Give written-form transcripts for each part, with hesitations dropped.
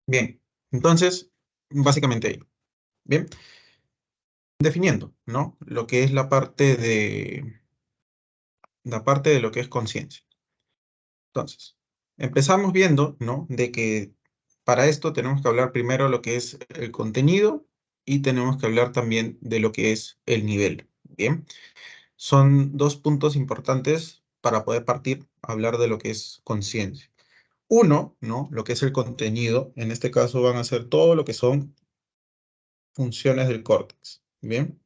Bien, entonces, básicamente ahí. Bien, definiendo, ¿no? Lo que es la parte de lo que es conciencia. Entonces, empezamos viendo, ¿no? De que para esto tenemos que hablar primero lo que es el contenido y tenemos que hablar también de lo que es el nivel. Bien, son dos puntos importantes para poder partir a hablar de lo que es conciencia. Uno, ¿no? Lo que es el contenido, en este caso van a ser todo lo que son funciones del córtex. Bien,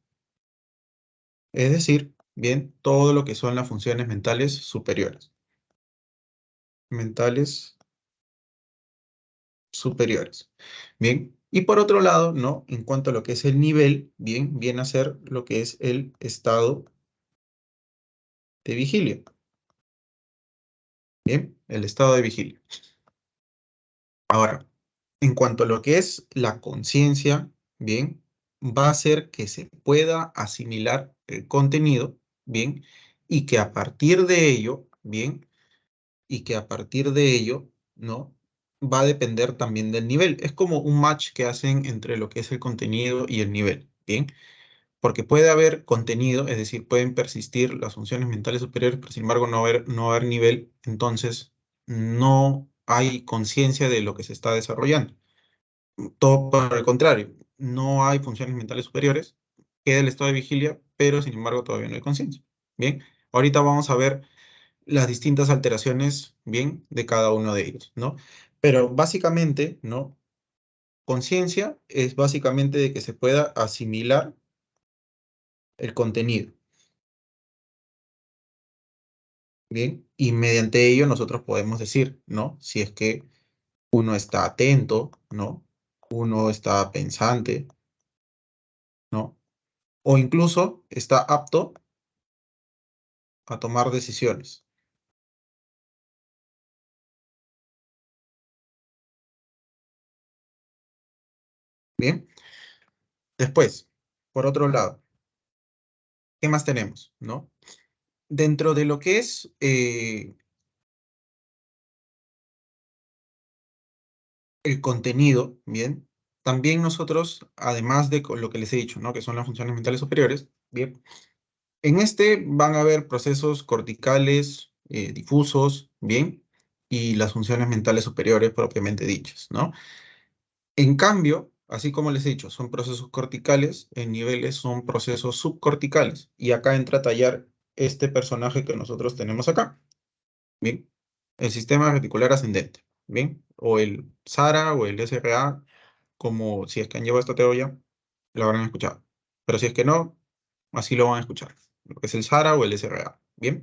es decir, bien, todo lo que son las funciones mentales superiores. Mentales superiores. Bien, y por otro lado, ¿no? En cuanto a lo que es el nivel, bien, viene a ser lo que es el estado de vigilia. Bien, el estado de vigilia. Ahora, en cuanto a lo que es la conciencia, bien, va a hacer que se pueda asimilar el contenido, bien, y que a partir de ello, bien, y que a partir de ello, ¿no? Va a depender también del nivel. Es como un match que hacen entre lo que es el contenido y el nivel, ¿bien? Porque puede haber contenido, es decir, pueden persistir las funciones mentales superiores, pero sin embargo no haber nivel, entonces no hay conciencia de lo que se está desarrollando. Todo por el contrario, no hay funciones mentales superiores, queda el estado de vigilia, pero sin embargo todavía no hay conciencia. Bien, ahorita vamos a ver las distintas alteraciones, bien, de cada uno de ellos, ¿no? Pero básicamente, ¿no? Conciencia es básicamente de que se pueda asimilar el contenido, bien, y mediante ello nosotros podemos decir, ¿no? Si es que uno está atento, ¿no? Uno está pensante, ¿no? O incluso está apto a tomar decisiones, ¿bien? Después, por otro lado, ¿qué más tenemos, no? Dentro de lo que es el contenido, bien, también nosotros, además de lo que les he dicho, ¿no? Que son las funciones mentales superiores, bien, en este van a haber procesos corticales, difusos, bien, y las funciones mentales superiores propiamente dichas, ¿no? En cambio, así como les he dicho, son procesos corticales, en niveles son procesos subcorticales, y acá entra a tallar este personaje que nosotros tenemos acá, bien, el sistema reticular ascendente, bien, o el SARA o el SRA, como si es que han llevado esta teoría, lo habrán escuchado. Pero si es que no, así lo van a escuchar. Lo que es el SARA o el SRA. Bien.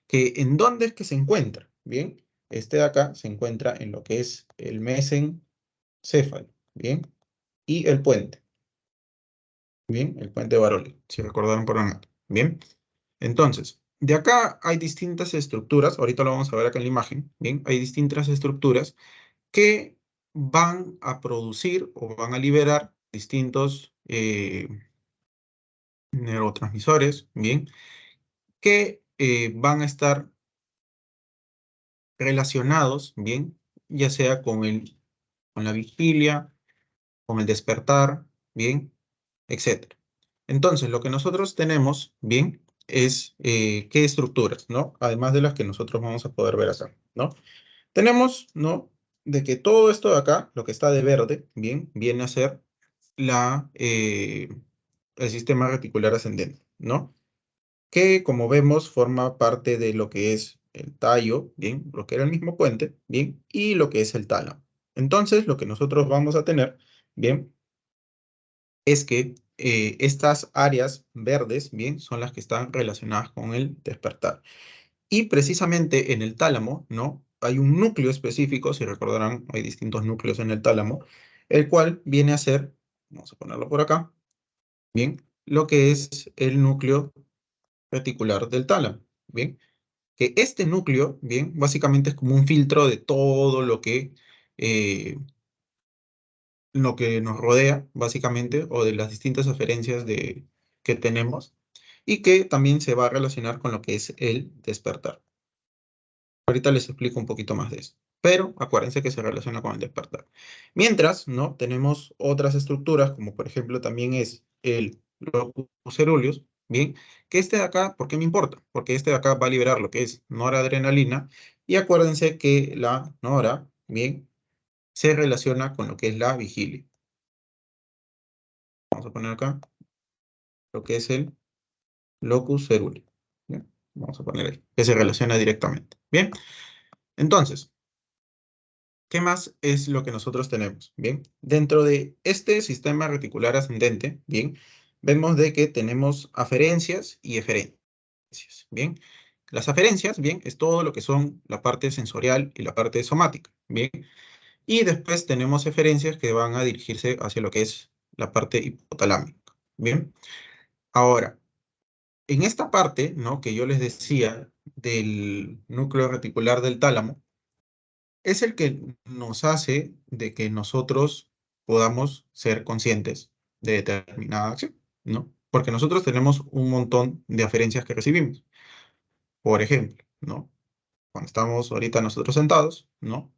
Que ¿en dónde es que se encuentra? Bien. Este de acá se encuentra en lo que es el mesencéfalo. Bien. Y el puente. Bien. El puente de Baroli, si recordaron por un rato. Bien. Entonces, de acá hay distintas estructuras. Ahorita lo vamos a ver acá en la imagen. Bien. Hay distintas estructuras que van a producir o van a liberar distintos neurotransmisores, bien, que van a estar relacionados, bien, ya sea con la vigilia, con el despertar, bien, etcétera. Entonces, lo que nosotros tenemos, bien, es qué estructuras, ¿no? Además de las que nosotros vamos a poder ver acá, ¿no? Tenemos, ¿no? De que todo esto de acá, lo que está de verde, bien, viene a ser el sistema reticular ascendente, ¿no? Que como vemos forma parte de lo que es el tallo, bien, lo que era el mismo puente, bien, y lo que es el tálamo. Entonces, lo que nosotros vamos a tener, bien, es que estas áreas verdes, bien, son las que están relacionadas con el despertar. Y precisamente en el tálamo, ¿no? Hay un núcleo específico, si recordarán, hay distintos núcleos en el tálamo, el cual viene a ser, vamos a ponerlo por acá, bien, lo que es el núcleo reticular del tálamo, bien, que este núcleo, bien, básicamente es como un filtro de todo lo que nos rodea, básicamente, o de las distintas aferencias que tenemos, y que también se va a relacionar con lo que es el despertar. Ahorita les explico un poquito más de eso. pero acuérdense que se relaciona con el despertar. Mientras, ¿no? Tenemos otras estructuras, como por ejemplo también es el locus coeruleus, ¿bien? Que este de acá, ¿por qué me importa? Porque este de acá va a liberar lo que es noradrenalina, y acuérdense que la nora, ¿bien? Se relaciona con lo que es la vigilia. Vamos a poner acá lo que es el locus coeruleus. ¿Bien? Vamos a poner ahí, que se relaciona directamente. Bien, entonces, ¿qué más es lo que nosotros tenemos? Bien, dentro de este sistema reticular ascendente, bien, vemos de que tenemos aferencias y eferencias. Bien, las aferencias, bien, es todo lo que son la parte sensorial y la parte somática. Bien, y después tenemos eferencias que van a dirigirse hacia lo que es la parte hipotalámica. Bien, ahora, en esta parte, ¿no? Que yo les decía del núcleo reticular del tálamo, es el que nos hace de que nosotros podamos ser conscientes de determinada acción, ¿no? Porque nosotros tenemos un montón de aferencias que recibimos. Por ejemplo, ¿no? Cuando estamos ahorita nosotros sentados, ¿no?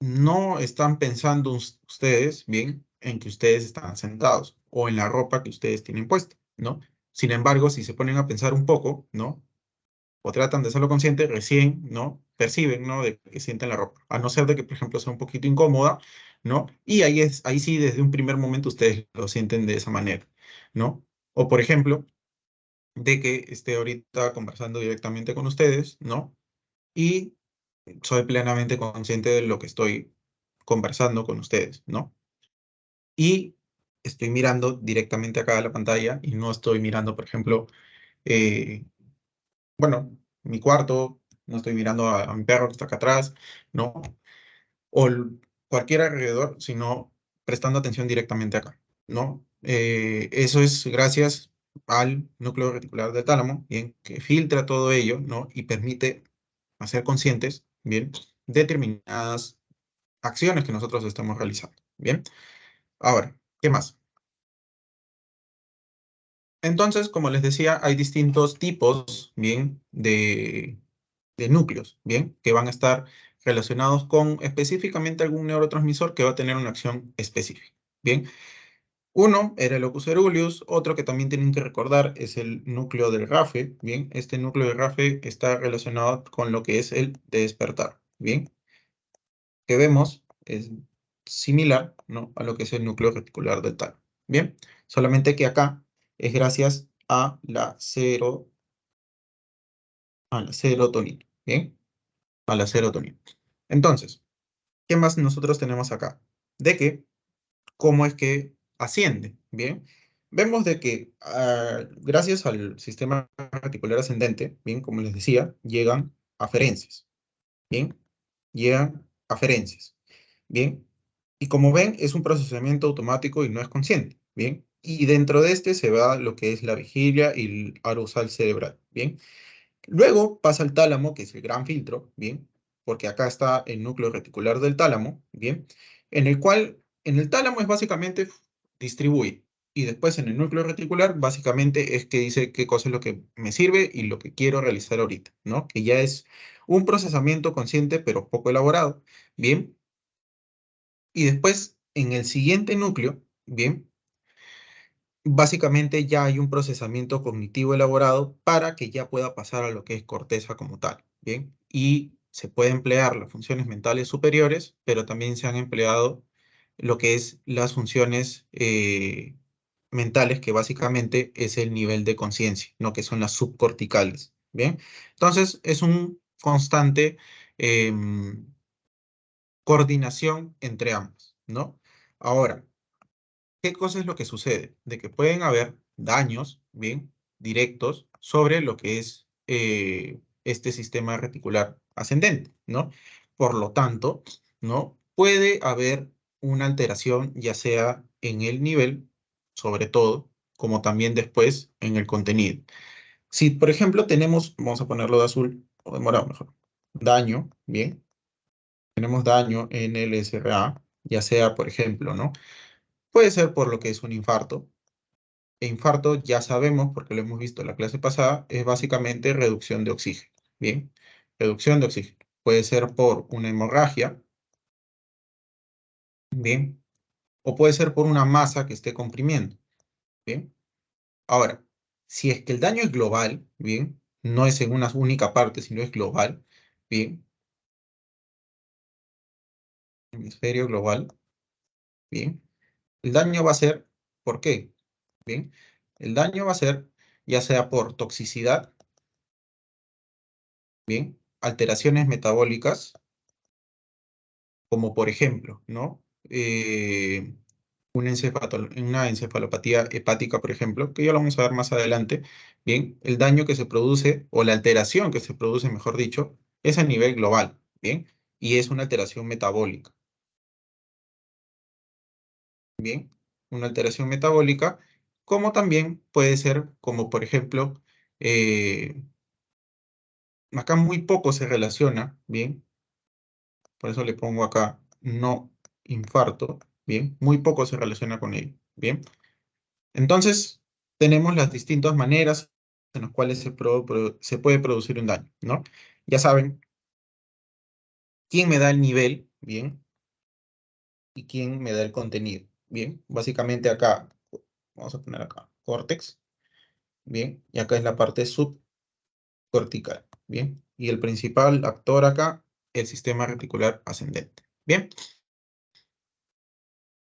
No están pensando ustedes, bien, en que ustedes están sentados o en la ropa que ustedes tienen puesta, ¿no? Sin embargo, si se ponen a pensar un poco, ¿no? O tratan de hacerlo consciente, recién, ¿no? Perciben, ¿no? De que sienten la ropa. A no ser de que, por ejemplo, sea un poquito incómoda, ¿no? Y ahí sí, desde un primer momento ustedes lo sienten de esa manera, ¿no? O, por ejemplo, de que esté ahorita conversando directamente con ustedes, ¿no? Y soy plenamente consciente de lo que estoy conversando con ustedes, ¿no? Y estoy mirando directamente acá a la pantalla y no estoy mirando, por ejemplo, eh, bueno, mi cuarto, no estoy mirando a mi perro que está acá atrás, ¿no? O cualquier alrededor, sino prestando atención directamente acá, ¿no? Eso es gracias al núcleo reticular del tálamo, bien, que filtra todo ello, ¿no? Y permite hacer conscientes, bien, determinadas acciones que nosotros estamos realizando, bien. Ahora, ¿qué más? Entonces, como les decía, hay distintos tipos, bien, de núcleos, bien, que van a estar relacionados con específicamente algún neurotransmisor que va a tener una acción específica, bien. Uno era el locus coeruleus, otro que también tienen que recordar es el núcleo del RAFE, bien. Este núcleo del RAFE está relacionado con lo que es el despertar, bien. Que vemos es similar, ¿no? A lo que es el núcleo reticular del tálamo, bien. Solamente que acá es gracias a la serotonina, bien, a la serotonina. Entonces, ¿qué más nosotros tenemos acá? De que, ¿cómo es que asciende? Bien, vemos de que gracias al sistema reticular ascendente, bien, como les decía, llegan aferencias, bien, llegan aferencias, bien, y como ven, es un procesamiento automático y no es consciente, bien, y dentro de este se va lo que es la vigilia y el arousal cerebral, bien. Luego pasa al tálamo, que es el gran filtro, ¿bien? Porque acá está el núcleo reticular del tálamo, ¿bien? En el cual, en el tálamo es básicamente distribuye. Y después en el núcleo reticular, básicamente es que dice qué cosa es lo que me sirve y lo que quiero realizar ahorita, ¿no? Que ya es un procesamiento consciente, pero poco elaborado, ¿bien? Y después, en el siguiente núcleo, ¿bien? Básicamente ya hay un procesamiento cognitivo elaborado para que ya pueda pasar a lo que es corteza como tal, ¿bien? Y se puede emplear las funciones mentales superiores, pero también se han empleado lo que es las funciones mentales, que básicamente es el nivel de conciencia, ¿no? Que son las subcorticales, ¿bien? Entonces, es un constante coordinación entre ambos, ¿no? Ahora, ¿qué cosa es lo que sucede? De que pueden haber daños, bien, directos sobre lo que es este sistema reticular ascendente, ¿no? Por lo tanto, ¿no? Puede haber una alteración, ya sea en el nivel, sobre todo, como también después en el contenido. Si, por ejemplo, tenemos, vamos a ponerlo de azul o de morado mejor, daño, bien, tenemos daño en el SRA, ya sea, por ejemplo, ¿no? Puede ser por lo que es un infarto. E infarto, ya sabemos, porque lo hemos visto en la clase pasada, es básicamente reducción de oxígeno. Bien, reducción de oxígeno. puede ser por una hemorragia, ¿bien? O puede ser por una masa que esté comprimiendo, ¿bien? Ahora, si es que el daño es global, ¿bien? No es en una única parte, sino es global, ¿bien? Hemisferio global, ¿bien? El daño va a ser, ¿por qué? ¿Bien? El daño va a ser ya sea por toxicidad, ¿bien? Alteraciones metabólicas, como por ejemplo, ¿no? Una encefalopatía hepática, por ejemplo, que ya lo vamos a ver más adelante, ¿bien? El daño que se produce, o la alteración que se produce, mejor dicho, es a nivel global, ¿bien? Y es una alteración metabólica, ¿bien? Una alteración metabólica, como también puede ser, como por ejemplo, eh, acá muy poco se relaciona, ¿bien? Por eso le pongo acá no infarto, ¿bien? Muy poco se relaciona con ello, ¿bien? Entonces, tenemos las distintas maneras en las cuales se puede producir un daño, ¿no? Ya saben quién me da el nivel, ¿bien? Y quién me da el contenido, ¿bien? Básicamente acá, vamos a poner acá, córtex, ¿bien? Y acá es la parte subcortical, ¿bien? Y el principal actor acá, el sistema reticular ascendente, ¿bien?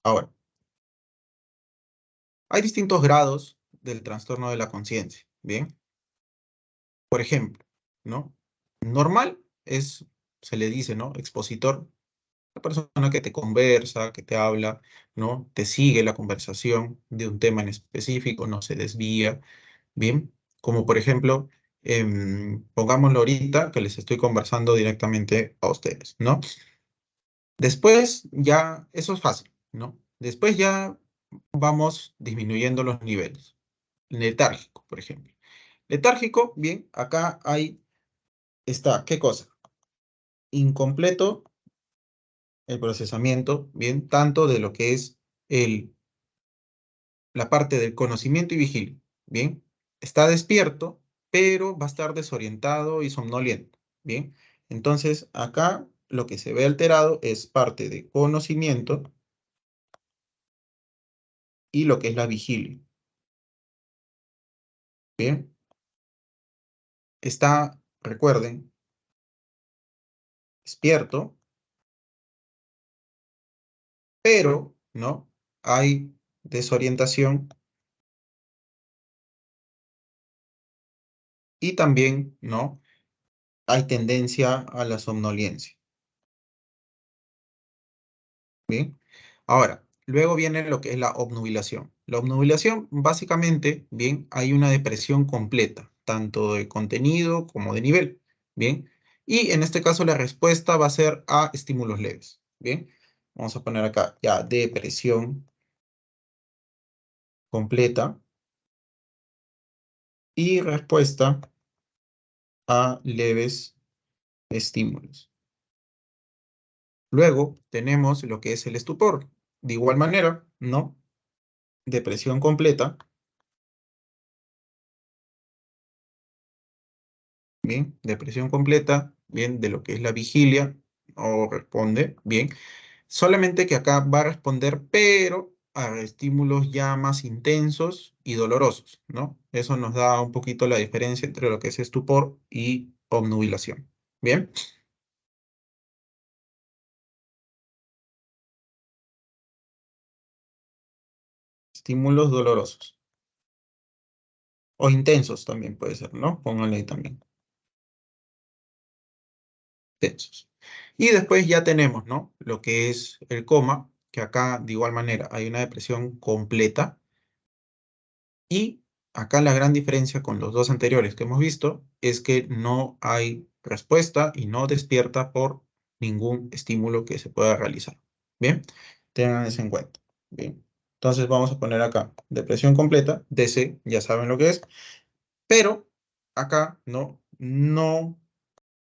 Ahora, hay distintos grados del trastorno de la conciencia, ¿bien? Por ejemplo, ¿no? Normal es, se le dice, ¿no? Expositor, la persona que te conversa, que te habla, ¿no? Te sigue la conversación de un tema en específico, no se desvía, ¿bien? Como por ejemplo, pongámoslo ahorita que les estoy conversando directamente a ustedes, ¿no? Después ya, eso es fácil, ¿no? Después ya vamos disminuyendo los niveles. Letárgico, por ejemplo. Letárgico, bien, acá está, ¿qué cosa? Incompleto el procesamiento, bien, tanto de lo que es la parte del conocimiento y vigilia, bien. Está despierto, pero va a estar desorientado y somnoliento, bien. Entonces, acá lo que se ve alterado es parte de conocimiento y lo que es la vigilia, bien. Está, recuerden, despierto, pero, ¿no? Hay desorientación y también, ¿no? Hay tendencia a la somnolencia. Bien. Ahora, luego viene lo que es la obnubilación. La obnubilación, básicamente, bien, hay una depresión completa, tanto de contenido como de nivel. Bien. Y en este caso la respuesta va a ser a estímulos leves. Bien. Vamos a poner acá ya depresión completa y respuesta a leves estímulos. Luego tenemos lo que es el estupor. De igual manera, ¿no? Depresión completa, bien, depresión completa, bien, de lo que es la vigilia, o responde, bien, solamente que acá va a responder, pero a estímulos ya más intensos y dolorosos, ¿no? Eso nos da un poquito la diferencia entre lo que es estupor y obnubilación, bien. Estímulos dolorosos o intensos también puede ser, ¿no? Pónganle ahí también, tensos. Y después ya tenemos, ¿no? Lo que es el coma, que acá de igual manera hay una depresión completa. Y acá la gran diferencia con los dos anteriores que hemos visto es que no hay respuesta y no despierta por ningún estímulo que se pueda realizar. Bien, tengan eso en cuenta. Bien, entonces vamos a poner acá depresión completa, DC, ya saben lo que es, pero acá no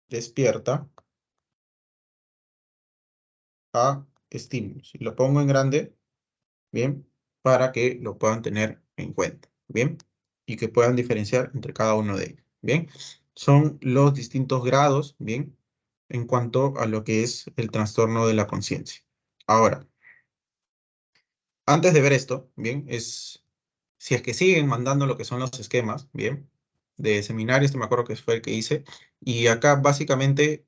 despierta a estímulos. Si lo pongo en grande, bien, para que lo puedan tener en cuenta, bien, y que puedan diferenciar entre cada uno de ellos, bien. Son los distintos grados, bien, en cuanto a lo que es el trastorno de la conciencia. Ahora, antes de ver esto, bien, si es que siguen mandando lo que son los esquemas, bien, de seminario, me acuerdo que fue el que hice, y acá básicamente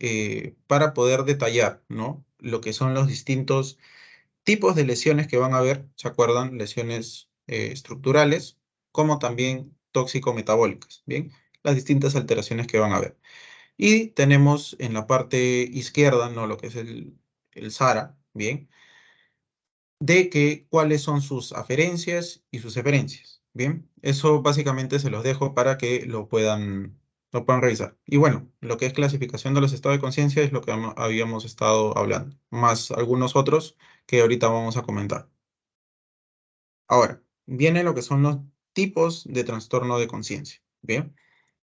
para poder detallar, ¿no? Lo que son los distintos tipos de lesiones que van a haber, ¿se acuerdan? Lesiones estructurales, como también tóxico-metabólicas, ¿bien? Las distintas alteraciones que van a haber. Y tenemos en la parte izquierda, ¿no? Lo que es el SARA, ¿bien? De que cuáles son sus aferencias y sus eferencias. Bien, eso básicamente se los dejo para que lo puedan revisar. Y bueno, lo que es clasificación de los estados de conciencia es lo que habíamos estado hablando, más algunos otros que ahorita vamos a comentar. Ahora, viene lo que son los tipos de trastorno de conciencia. Bien,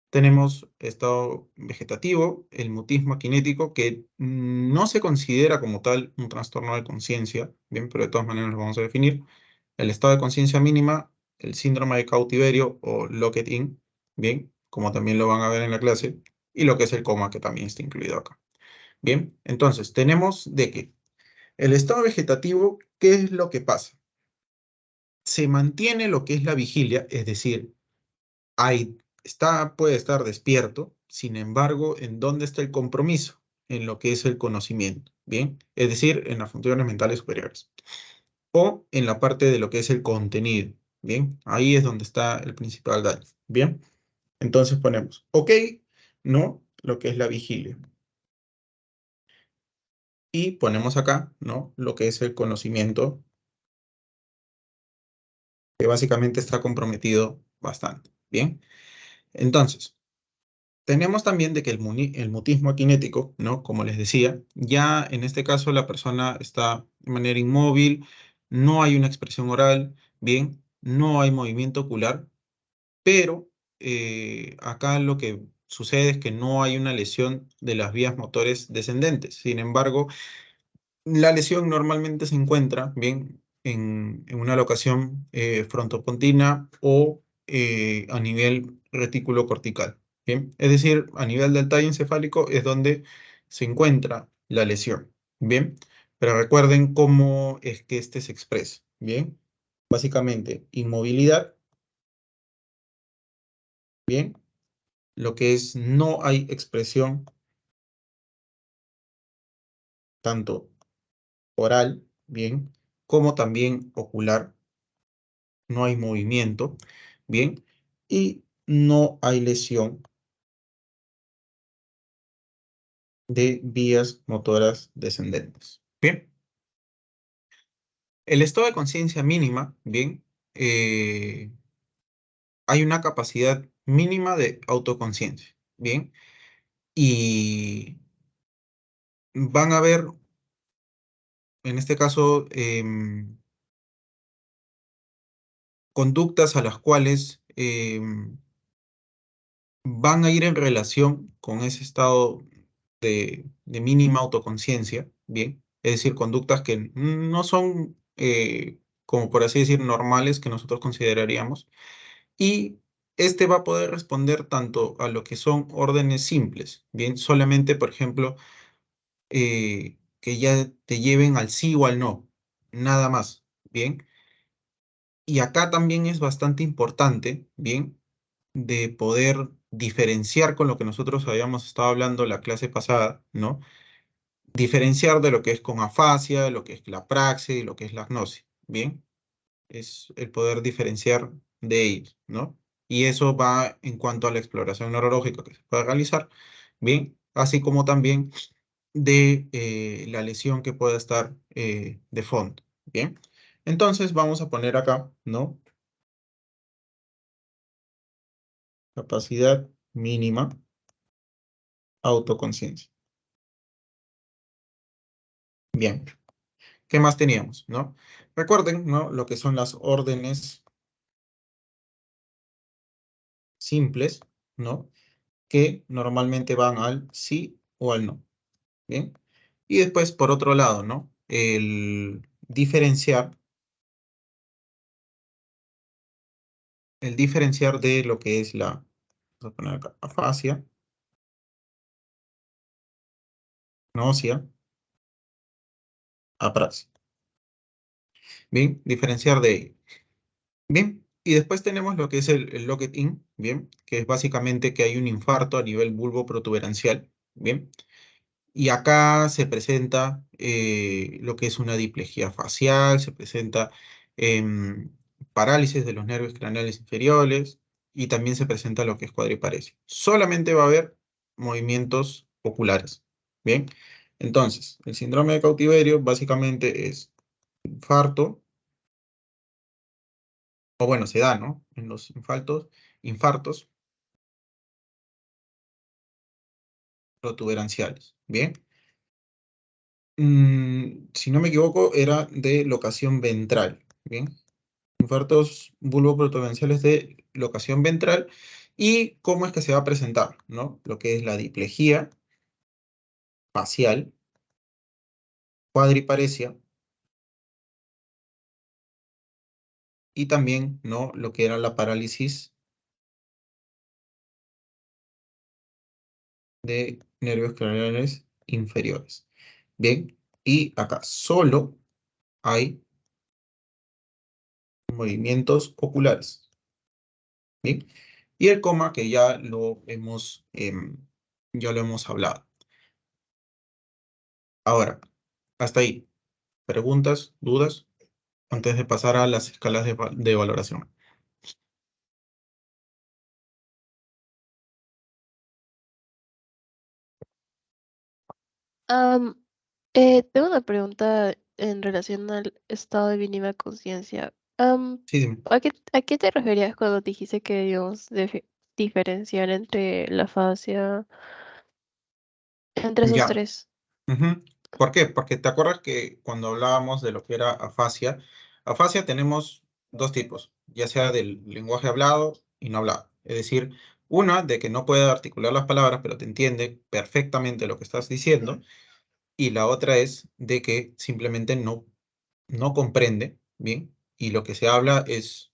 tenemos estado vegetativo, el mutismo kinético, que no se considera como tal un trastorno de conciencia, bien, pero de todas maneras lo vamos a definir. El estado de conciencia mínima, el síndrome de cautiverio o locked-in, bien, como también lo van a ver en la clase, y lo que es el coma, que también está incluido acá. Bien, entonces tenemos de que el estado vegetativo, ¿qué es lo que pasa? Se mantiene lo que es la vigilia, es decir, puede estar despierto, sin embargo, ¿en dónde está el compromiso? En lo que es el conocimiento, ¿bien? Es decir, en las funciones mentales superiores. O en la parte de lo que es el contenido, ¿bien? Ahí es donde está el principal daño, ¿bien? Entonces ponemos, ok, no, lo que es la vigilia. Y ponemos acá, ¿no? Lo que es el conocimiento, que básicamente está comprometido bastante, ¿bien? Entonces, tenemos también de que el mutismo akinético, ¿no? Como les decía, ya en este caso la persona está de manera inmóvil, no hay una expresión oral, bien, no hay movimiento ocular, pero acá lo que sucede es que no hay una lesión de las vías motores descendentes. Sin embargo, la lesión normalmente se encuentra bien en una locación frontopontina o a nivel retículo cortical. Bien, es decir, a nivel del tallo encefálico es donde se encuentra la lesión. Bien, pero recuerden cómo es que este se expresa. Bien, básicamente inmovilidad. Bien, lo que es no hay expresión tanto oral, bien, como también ocular, no hay movimiento, bien, y no hay lesión de vías motoras descendentes. Bien, el estado de conciencia mínima, bien, hay una capacidad mínima de autoconciencia, bien, y van a ver, en este caso, conductas a las cuales van a ir en relación con ese estado de mínima autoconciencia, ¿bien? Es decir, conductas que no son, como por así decir, normales que nosotros consideraríamos. Y este va a poder responder tanto a lo que son órdenes simples, ¿bien? Solamente, por ejemplo, que ya te lleven al sí o al no, nada más, ¿bien? Y acá también es bastante importante, ¿bien? De poder diferenciar con lo que nosotros habíamos estado hablando la clase pasada, ¿no? Diferenciar de lo que es con afasia, de lo que es la praxis y lo que es la agnosia, ¿bien? Es el poder diferenciar de ellos, ¿no? Y eso va en cuanto a la exploración neurológica que se puede realizar, ¿bien? Así como también de la lesión que pueda estar de fondo, ¿bien? Entonces vamos a poner acá, ¿no? Capacidad mínima, autoconciencia. Bien, ¿qué más teníamos, no? Recuerden, ¿no? Lo que son las órdenes simples, ¿no? Que normalmente van al sí o al no, ¿bien? Y después, por otro lado, ¿no? El diferenciar de lo que es vamos a poner acá, afasia no hacia apraxia. Bien, diferenciar de ello. Bien, y después tenemos lo que es el locket-in, bien, que es básicamente que hay un infarto a nivel bulbo protuberancial, bien, y acá se presenta lo que es una diplejía facial, se presenta em, parálisis de los nervios craneales inferiores y también se presenta lo que es cuadriparesia. Solamente va a haber movimientos oculares, bien. Entonces, el síndrome de cautiverio básicamente es infarto, o bueno, se da, ¿no? En los infartos protuberanciales. Bien. Si no me equivoco, era de locación ventral. Bien. Infartos bulboprotuberanciales de locación ventral. ¿Y cómo es que se va a presentar? ¿No? Lo que es la diplejía facial, cuadriparesia y también, ¿no? Lo que era la parálisis de nervios craneales inferiores. Bien. Y acá solo hay movimientos oculares. Bien. Y el coma que ya lo hemos hablado. Ahora, hasta ahí. ¿Preguntas, dudas? Antes de pasar a las escalas de valoración. Am, tengo una pregunta en relación al estado de mínima conciencia. Sí, dime. A qué te referías cuando dijiste que debíamos diferenciar entre la fascia, entre esos Ya. tres? Ujú. ¿Por qué? Porque te acuerdas que cuando hablábamos de lo que era afasia tenemos dos tipos, ya sea del lenguaje hablado y no hablado. Es decir, una de que no puede articular las palabras, pero te entiende perfectamente lo que estás diciendo, y la otra es de que simplemente no comprende, ¿bien? Y lo que se habla es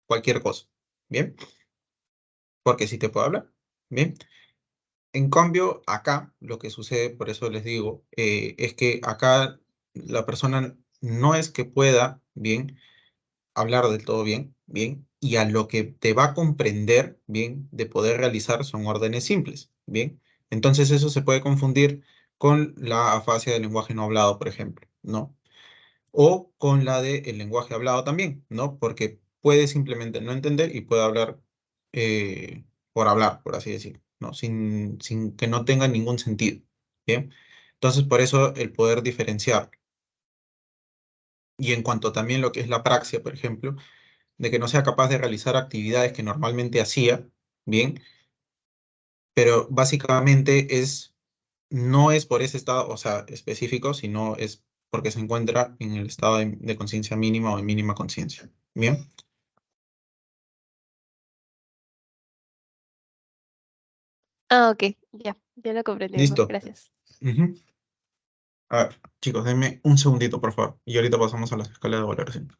cualquier cosa, ¿bien? Porque sí te puedo hablar, ¿bien? En cambio, acá lo que sucede, por eso les digo, es que acá la persona no es que pueda, ¿bien? Hablar del todo bien, ¿bien? Y a lo que te va a comprender, ¿bien? De poder realizar son órdenes simples, ¿bien? Entonces eso se puede confundir con la afasia del lenguaje no hablado, por ejemplo, ¿no? O con la del lenguaje hablado también, ¿no? Porque puede simplemente no entender y puede hablar por hablar, por así decirlo, ¿no? Sin que no tenga ningún sentido, ¿bien? Entonces, por eso el poder diferenciar. Y en cuanto también lo que es la praxia, por ejemplo, de que no sea capaz de realizar actividades que normalmente hacía, ¿bien? Pero básicamente no es por ese estado, o sea, específico, sino es porque se encuentra en el estado de conciencia mínima o en mínima conciencia. Bien, Ah, ok, ya lo comprendí mejor, listo. gracias. Ujú. A ver, chicos, denme un segundito, por favor. Y ahorita pasamos a las escalas de valoración.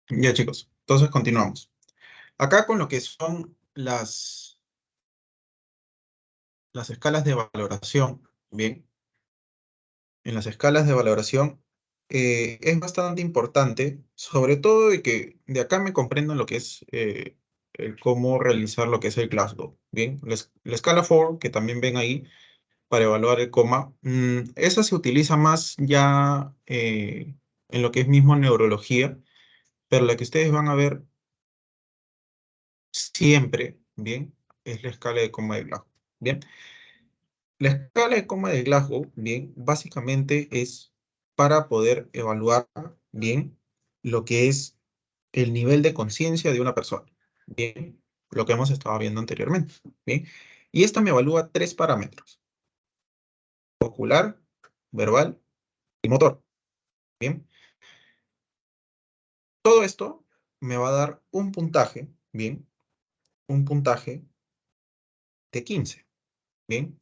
Ya, chicos, entonces continuamos. Acá con lo que son las escalas de valoración, bien, en las escalas de valoración es bastante importante, sobre todo de que de acá me comprendo lo que es el cómo realizar lo que es el Glasgow. Bien, la escala 4, que también ven ahí para evaluar el coma, esa se utiliza más ya en lo que es mismo neurología, pero la que ustedes van a ver siempre, bien, es la escala de coma de Glasgow. Bien, la escala de coma de Glasgow, bien, básicamente es para poder evaluar bien lo que es el nivel de conciencia de una persona. Bien, lo que hemos estado viendo anteriormente. Bien, y esta me evalúa tres parámetros: ocular, verbal y motor. Bien, todo esto me va a dar un puntaje, bien, un puntaje de 15. bien,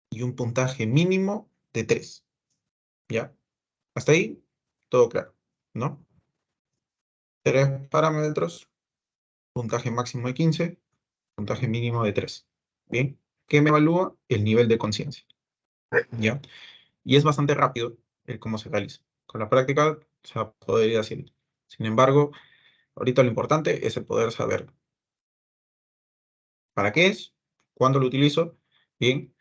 y un puntaje mínimo de 3, ¿ya? Hasta ahí, todo claro, ¿no? 3 parámetros, puntaje máximo de 15, puntaje mínimo de 3, ¿bien? ¿Qué me evalúa? El nivel de conciencia, ¿ya? Y es bastante rápido el cómo se realiza. Con la práctica se va a poder ir haciendo. Sin embargo, ahorita lo importante es el poder saber para qué es, cuándo lo utilizo, bien,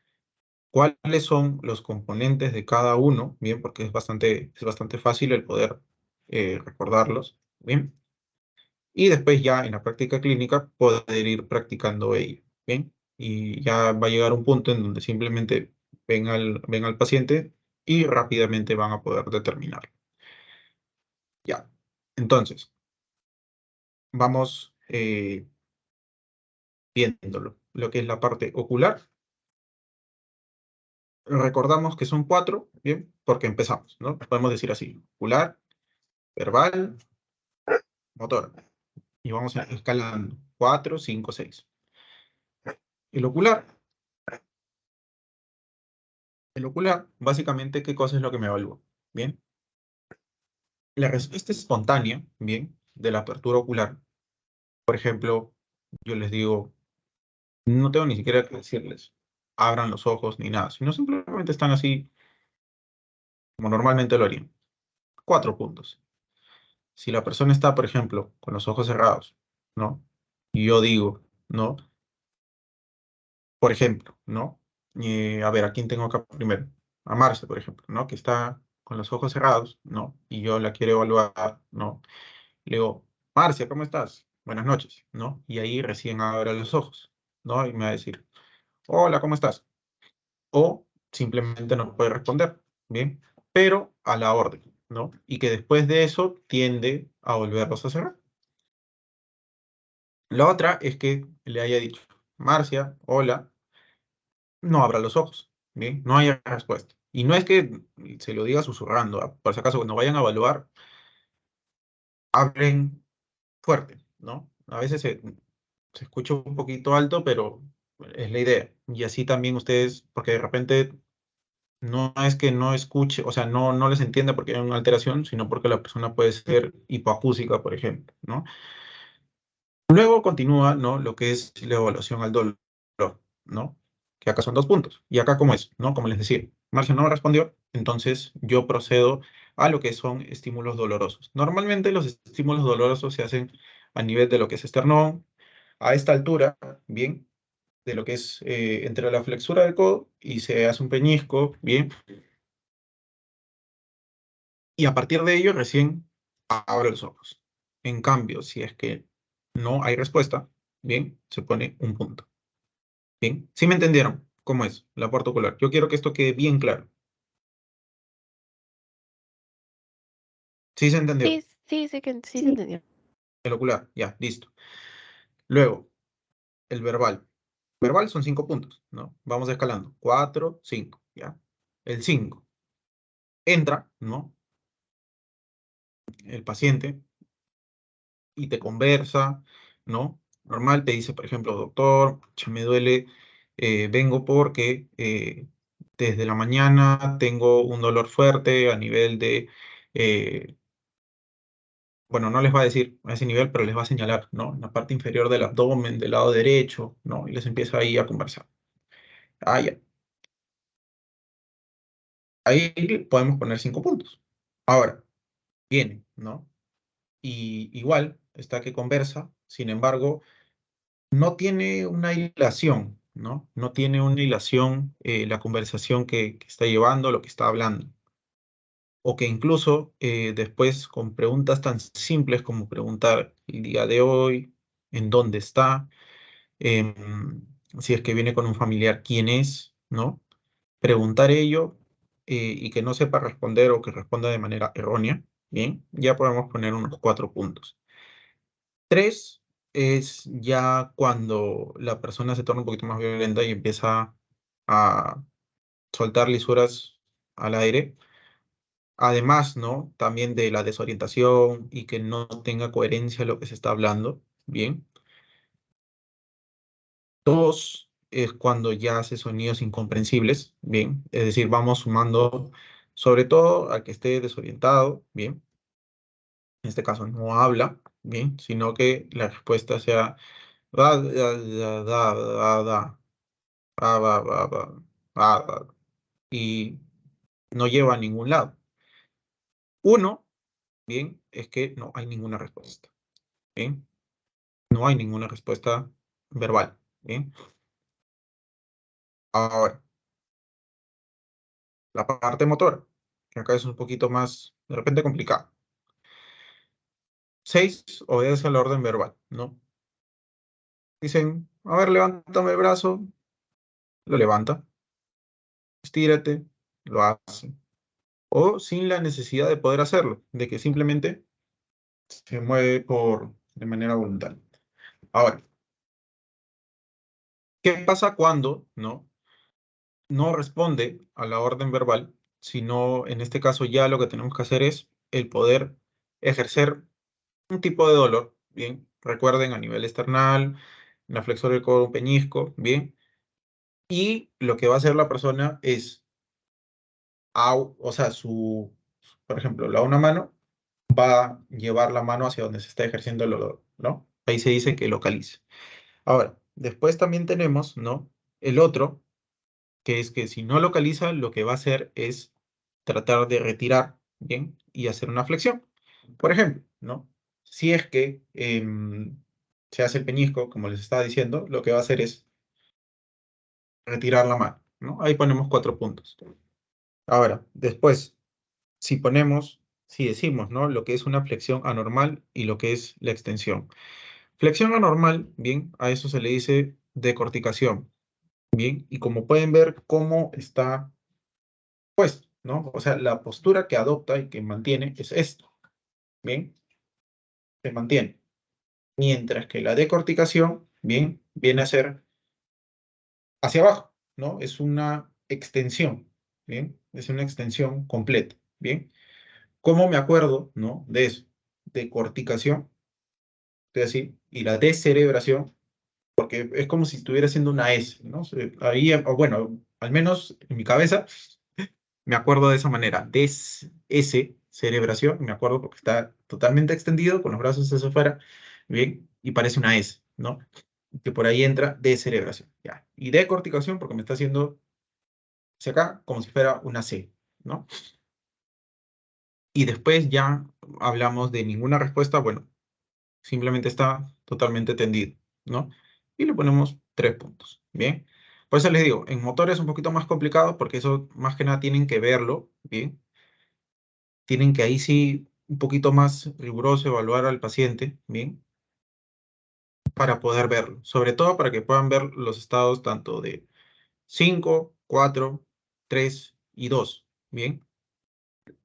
cuáles son los componentes de cada uno, bien, porque es bastante fácil el poder recordarlos, bien, y después ya en la práctica clínica poder ir practicando ello, bien, y ya va a llegar un punto en donde simplemente ven al paciente y rápidamente van a poder determinar. Ya, entonces, vamos viéndolo, lo que es la parte ocular. Recordamos que son 4, bien, porque empezamos, ¿no? Podemos decir así, ocular, verbal, motor. Y vamos escalando, 4, 5, 6. El ocular, básicamente, ¿qué cosa es lo que me evalúa? Bien, la respuesta espontánea, bien, de la apertura ocular. Por ejemplo, yo les digo, no tengo ni siquiera que decirles, abran los ojos ni nada, sino simplemente están así como normalmente lo harían. 4 puntos. Si la persona está, por ejemplo, con los ojos cerrados, ¿no? Y yo digo, ¿no? Por ejemplo, ¿no? A ver, ¿a quién tengo acá primero? A Marcia, por ejemplo, ¿no? Que está con los ojos cerrados, ¿no? Y yo la quiero evaluar, ¿no? Le digo, Marcia, ¿cómo estás? Buenas noches, ¿no? Y ahí recién abre los ojos, ¿no? Y me va a decir, hola, ¿cómo estás? O simplemente no puede responder, ¿bien? Pero a la orden, ¿no? Y que después de eso tiende a volverlos a cerrar. La otra es que le haya dicho, Marcia, hola, no abra los ojos, ¿bien? No haya respuesta. Y no es que se lo diga susurrando, por si acaso cuando vayan a evaluar, hablen fuerte, ¿no? A veces se escucha un poquito alto, pero es la idea. Y así también ustedes, porque de repente no es que no escuche, o sea, no les entienda porque hay una alteración, sino porque la persona puede ser hipoacúsica, por ejemplo, ¿no? Luego continúa, ¿no? Lo que es la evaluación al dolor, ¿no? Que acá son 2 puntos. ¿Y acá cómo es? ¿No? Como les decía, Marcia no me respondió, entonces yo procedo a lo que son estímulos dolorosos. Normalmente los estímulos dolorosos se hacen a nivel de lo que es esternón, a esta altura, bien, de lo que es entre la flexura del codo y se hace un peñisco, bien, y a partir de ello recién abro los ojos. En cambio, si es que no hay respuesta, bien, se pone un punto. Bien, ¿sí me entendieron cómo es la parte ocular? Yo quiero que esto quede bien claro. ¿Sí se entendió? Sí, sí, sí que sí se Sí. entendió. El ocular, ya, listo. Luego, el verbal. Verbal son 5 puntos, ¿no? Vamos escalando. 4, 5, ¿ya? El 5. Entra, ¿no? El paciente y te conversa, ¿no? Normal, te dice, por ejemplo, doctor, ya me duele, vengo porque desde la mañana tengo un dolor fuerte a nivel de bueno, no les va a decir a ese nivel, pero les va a señalar, ¿no? En la parte inferior del abdomen, del lado derecho, ¿no? Y les empieza ahí a conversar. Ah, ya. Ahí podemos poner 5 puntos. Ahora, viene, ¿no? Y igual está que conversa, sin embargo, no tiene una hilación, ¿no? No tiene una hilación la conversación que está llevando, lo que está hablando. O que incluso después con preguntas tan simples como preguntar el día de hoy, en dónde está, em, si es que viene con un familiar, quién es, ¿no? Preguntar ello y que no sepa responder o que responda de manera errónea, bien, ya podemos poner unos 4 puntos. 3 es ya cuando la persona se torna un poquito más violenta y empieza a soltar lisuras al aire. Además, ¿no? También de la desorientación y que no tenga coherencia lo que se está hablando, bien. 2 es cuando ya hace sonidos incomprensibles, bien, es decir, vamos sumando sobre todo a que esté desorientado, bien, en este caso no habla, bien, sino que la respuesta sea da, da, da, da, da, da, ba, ba, ba, ba, y no lleva a ningún lado. Uno, bien, es que no hay ninguna respuesta, bien, no hay ninguna respuesta verbal, bien. Ahora, la parte motora, que acá es un poquito más, de repente, complicada. 6, obedece al orden verbal, ¿no? Dicen, a ver, levántame el brazo, lo levanta, estírate, lo hace. O sin la necesidad de poder hacerlo, de que simplemente se mueve de manera voluntaria. Ahora, ¿qué pasa cuando no responde a la orden verbal, sino en este caso ya lo que tenemos que hacer es el poder ejercer un tipo de dolor, ¿bien? Recuerden a nivel esternal, en la flexor del codo, peñisco, ¿bien? Y lo que va a hacer la persona es, o sea, por ejemplo, la una mano va a llevar la mano hacia donde se está ejerciendo el dolor, ¿no? Ahí se dice que localice. Ahora, después también tenemos, ¿no? El otro, que es que si no localiza, lo que va a hacer es tratar de retirar, ¿bien? Y hacer una flexión. Por ejemplo, ¿no? Si es que se hace el peñisco, como les estaba diciendo, lo que va a hacer es retirar la mano, ¿no? Ahí ponemos 4 puntos. Ahora, después, si decimos, ¿no? Lo que es una flexión anormal y lo que es la extensión. Flexión anormal, bien, a eso se le dice decorticación, bien, y como pueden ver cómo está puesto, ¿no? O sea, la postura que adopta y que mantiene es esto, bien, se mantiene. Mientras que la decorticación, bien, viene a ser hacia abajo, ¿no? Es una extensión, bien, es una extensión completa, bien. ¿Cómo me acuerdo, ¿no? De eso? Decorticación, es así, y la descerebración, porque es como si estuviera haciendo una S, ¿no? Ahí, o bueno, al menos en mi cabeza, me acuerdo de esa manera. S, cerebración, me acuerdo porque está totalmente extendido, con los brazos hacia afuera, bien, y parece una S, ¿no? Que por ahí entra descerebración, ya. Y decorticación porque me está haciendo hacia acá como si fuera una C, ¿no? Y después ya hablamos de ninguna respuesta, bueno, simplemente está totalmente tendido, ¿no? Y le ponemos 3 puntos, ¿bien? Por eso les digo, en motor es un poquito más complicado porque eso más que nada tienen que verlo, ¿bien? Tienen que ahí sí un poquito más riguroso evaluar al paciente, ¿bien? Para poder verlo, sobre todo para que puedan ver los estados tanto de 5, 4, 3 y 2, ¿bien?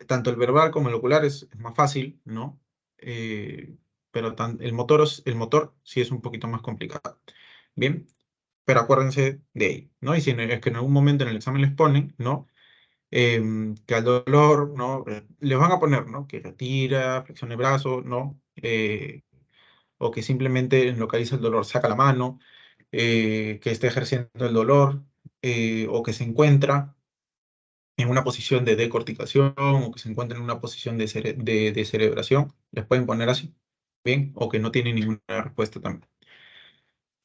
Tanto el verbal como el ocular es más fácil, ¿no? Pero el motor sí es un poquito más complicado, ¿bien? Pero acuérdense de ahí, ¿no? Y si es que en algún momento en el examen les ponen, ¿no? Que al dolor, ¿no? Les van a poner, ¿no? Que retira, flexiona el brazo, ¿no? O que simplemente localiza el dolor, saca la mano, que esté ejerciendo el dolor, o que se encuentra en una posición de decorticación, o que se encuentra en una posición de cerebración, les pueden poner así, ¿bien? O que no tiene ninguna respuesta también.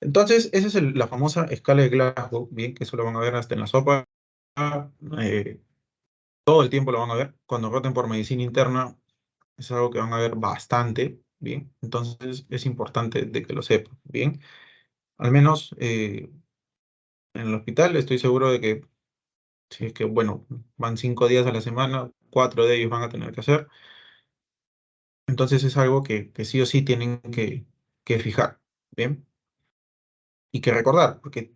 Entonces, esa es la famosa escala de Glasgow, bien, que eso lo van a ver hasta en la sopa, eh, todo el tiempo lo van a ver. Cuando roten por medicina interna, es algo que van a ver bastante, bien. Entonces, es importante de que lo sepan, bien. Al menos en el hospital estoy seguro de que, si es que, bueno, van 5 días a la semana, 4 de ellos van a tener que hacer. Entonces, es algo que sí o sí tienen que fijar, bien. Y que recordar, porque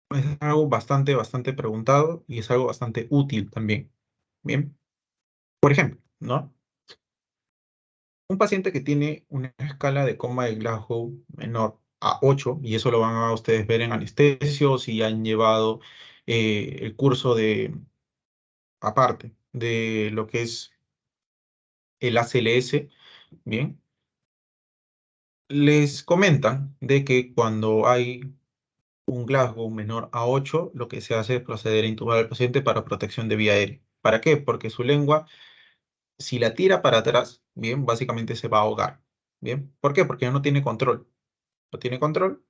es algo bastante, bastante preguntado y es algo bastante útil también, bien. Por ejemplo, ¿no? Un paciente que tiene una escala de coma de Glasgow menor a 8, y eso lo van a ustedes ver en anestesio, si han llevado el curso aparte de lo que es el ACLS, bien, les comentan de que cuando hay un Glasgow menor a 8, lo que se hace es proceder a intubar al paciente para protección de vía aérea. ¿Para qué? Porque su lengua, si la tira para atrás, bien, básicamente se va a ahogar. Bien, ¿por qué? Porque no tiene control. No tiene control.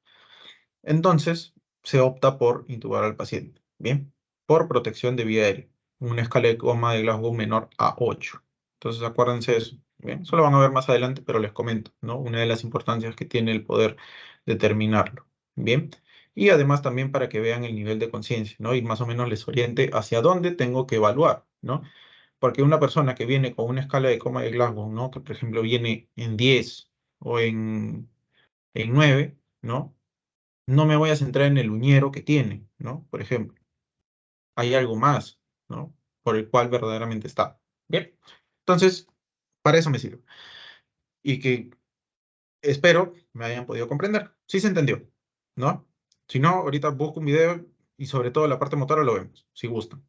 Entonces, se opta por intubar al paciente. Bien, por protección de vía aérea. Una escala de coma de Glasgow menor a 8. Entonces, acuérdense de eso. Bien, eso lo van a ver más adelante, pero les comento, ¿no? Una de las importancias que tiene el poder determinarlo. Bien, y además también para que vean el nivel de conciencia, ¿no? Y más o menos les oriente hacia dónde tengo que evaluar, ¿no? Porque una persona que viene con una escala de coma de Glasgow, ¿no? Que por ejemplo viene en 10 o en 9, ¿no? No me voy a centrar en el uñero que tiene, ¿no? Por ejemplo, hay algo más, ¿no? Por el cual verdaderamente está. Bien, entonces, para eso me sirve. Y que espero me hayan podido comprender. Sí se entendió, ¿no? Si no, ahorita busco un video y sobre todo la parte motora lo vemos, si gustan.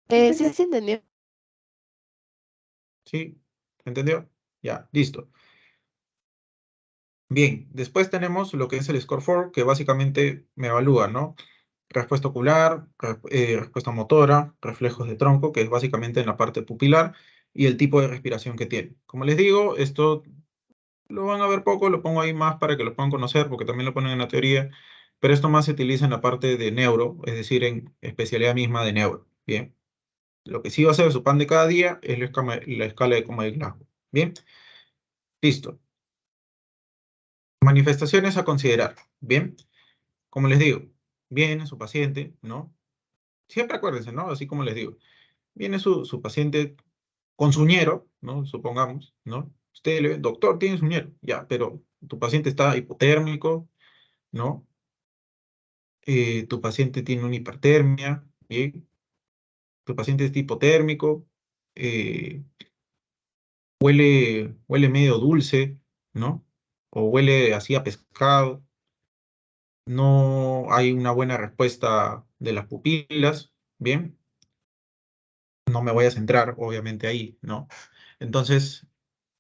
Sí se entendió. ¿Sí? ¿Entendió? Ya, listo. Bien, después tenemos lo que es el Score 4, que básicamente me evalúa, ¿no? Respuesta ocular, respuesta motora, reflejos de tronco, que es básicamente en la parte pupilar, y el tipo de respiración que tiene. Como les digo, esto lo van a ver poco, lo pongo ahí más para que lo puedan conocer, porque también lo ponen en la teoría, pero esto más se utiliza en la parte de neuro, es decir, en especialidad misma de neuro. Bien, lo que sí va a ser su pan de cada día es la escala de coma de Glasgow. Bien, listo. Manifestaciones a considerar. Bien, como les digo, viene su paciente, ¿no? Siempre acuérdense, ¿no? Así como les digo, viene su paciente con su ñero, ¿no? Supongamos, ¿no? Usted le ve, doctor, tiene su ñero, ya, pero tu paciente está hipotérmico, ¿no? Tu paciente tiene una hipertermia, ¿bien? Tu paciente está hipotérmico, eh, huele medio dulce, ¿no? O huele así a pescado, no hay una buena respuesta de las pupilas, ¿bien? No me voy a centrar, obviamente, ahí, ¿no? Entonces,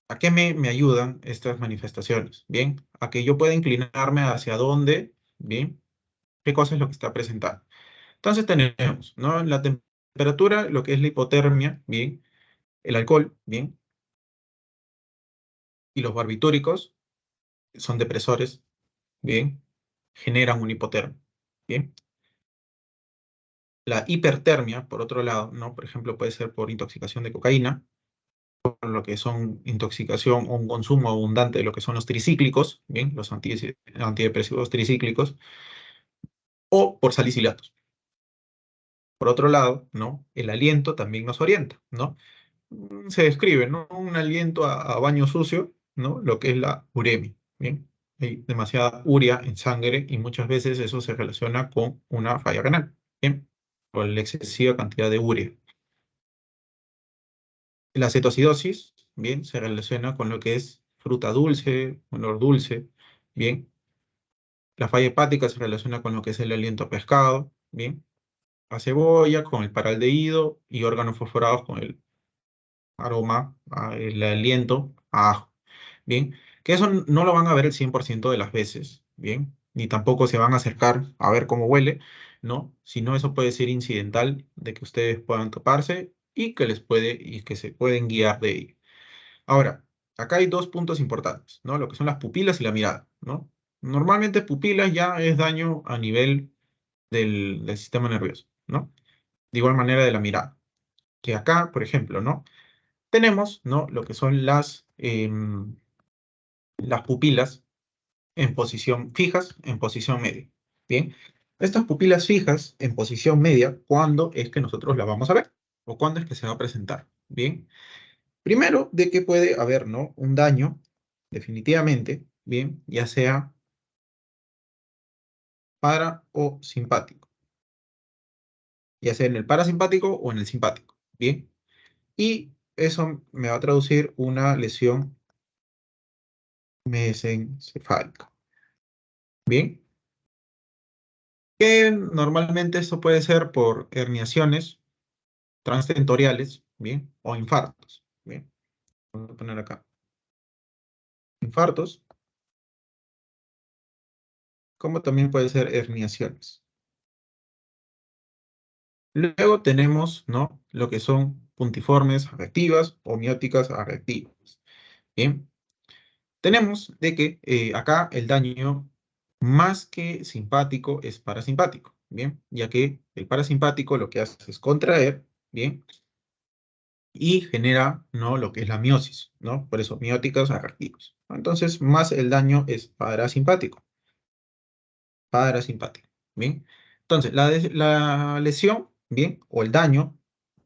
¿a qué me ayudan estas manifestaciones? Bien, a que yo pueda inclinarme hacia dónde, bien, qué cosa es lo que está presentando. Entonces tenemos, ¿no? La temperatura, lo que es la hipotermia, bien, el alcohol, bien, y los barbitúricos son depresores, bien, generan una hipotermia, bien. La hipertermia, por otro lado, ¿no? Por ejemplo, puede ser por intoxicación de cocaína, por lo que son intoxicación o un consumo abundante de lo que son los tricíclicos, bien, los antidepresivos tricíclicos, o por salicilatos. Por otro lado, ¿no? El aliento también nos orienta, ¿no? Se describe, ¿no? Un aliento a baño sucio, ¿no? Lo que es la uremia, ¿bien? Hay demasiada urea en sangre y muchas veces eso se relaciona con una falla renal, ¿bien? Por la excesiva cantidad de urea. La cetoacidosis, bien, se relaciona con lo que es fruta dulce, olor dulce, bien. La falla hepática se relaciona con lo que es el aliento a pescado, bien. A cebolla, con el paraldehído y órganos fosforados con el aroma, el aliento a ajo, bien. Que eso no lo van a ver el 100% de las veces, bien. Ni tampoco se van a acercar a ver cómo huele, ¿no? Sino eso puede ser incidental de que ustedes puedan toparse y que se pueden guiar de ello. Ahora, acá hay dos puntos importantes, ¿no? Lo que son las pupilas y la mirada, ¿no? Normalmente pupilas ya es daño a nivel del sistema nervioso, ¿no? De igual manera de la mirada. Que acá, por ejemplo, ¿no? Tenemos, ¿no? Lo que son las pupilas en posición fijas, en posición media. Bien, estas pupilas fijas en posición media, ¿cuándo es que nosotros las vamos a ver? ¿O cuándo es que se va a presentar? Bien, primero, de que puede haber, ¿no? Un daño, definitivamente, bien, ya sea para o simpático, ya sea en el parasimpático o en el simpático, bien. Y eso me va a traducir una lesión mesencefálica, bien. Que normalmente esto puede ser por herniaciones transtentoriales, bien, o infartos, bien. Vamos a poner acá, infartos, como también puede ser herniaciones. Luego tenemos, ¿no?, lo que son puntiformes reactivas o mióticas reactivas. Bien, tenemos de que acá el daño más que simpático es parasimpático, ¿bien? Ya que el parasimpático lo que hace es contraer, ¿bien? Y genera, ¿no?, lo que es la miosis, ¿no? Por eso mióticas reactivas. Entonces, más el daño es parasimpático, parasimpático, ¿bien? Entonces, la lesión, ¿bien? O el daño,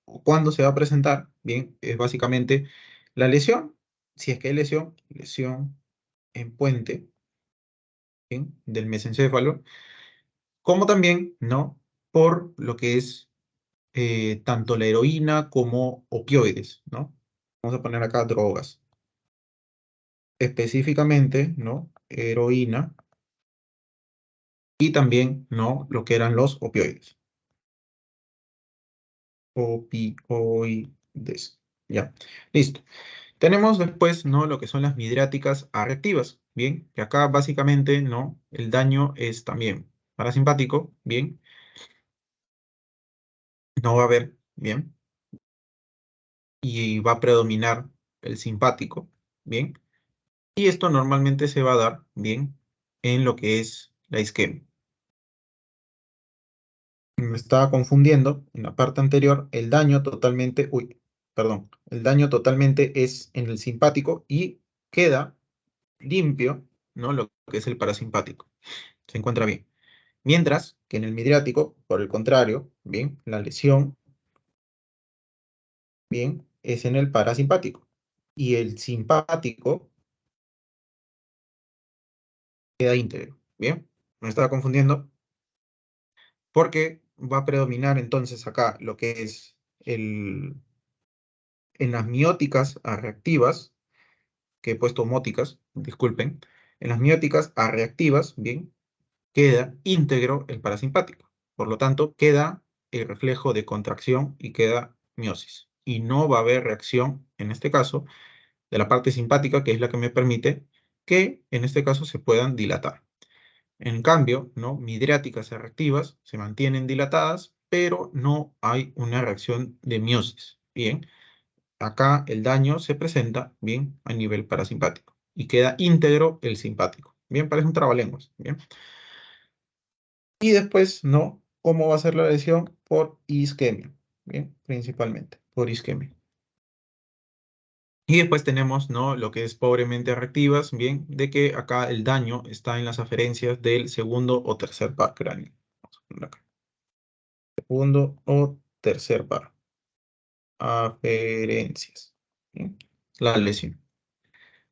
o cuándo se va a presentar, ¿bien? Es básicamente la lesión, si es que hay lesión, lesión en puente, ¿bien?, del mesencéfalo, como también, ¿no?, por lo que es tanto la heroína como opioides, ¿no? Vamos a poner acá drogas. Específicamente, ¿no?, heroína y también, ¿no?, lo que eran los opioides. Opioides. Ya, listo. Tenemos después, ¿no?, lo que son las midriáticas reactivas, ¿bien? Que acá básicamente, ¿no?, el daño es también parasimpático, ¿bien? No va a haber, ¿bien? Y va a predominar el simpático, ¿bien? Y esto normalmente se va a dar, ¿bien?, en lo que es la isquemia. Me estaba confundiendo en la parte anterior, el daño totalmente, perdón, el daño totalmente es en el simpático y queda limpio, ¿no?, lo que es el parasimpático. Se encuentra bien. Mientras que en el midriático, por el contrario, bien, la lesión, bien, es en el parasimpático. Y el simpático queda íntegro, ¿bien? Me estaba confundiendo porque va a predominar entonces acá lo que es en las mióticas reactivas, que he puesto móticas, disculpen, en las mióticas reactivas, bien, queda íntegro el parasimpático. Por lo tanto, queda el reflejo de contracción y queda miosis. Y no va a haber reacción, en este caso, de la parte simpática, que es la que me permite que, en este caso, se puedan dilatar. En cambio, ¿no?, midriáticas reactivas se mantienen dilatadas, pero no hay una reacción de miosis. Bien, acá el daño se presenta, bien, a nivel parasimpático y queda íntegro el simpático. Bien, parece un trabalenguas. Bien. Y después, ¿no?, ¿cómo va a ser la lesión? Por isquemia. Bien, principalmente por isquemia. Y después tenemos, ¿no?, lo que es pobremente reactivas, bien, de que acá el daño está en las aferencias del segundo o tercer par cráneo. Vamos a poner acá. Segundo o tercer par. Aferencias. Bien, la lesión.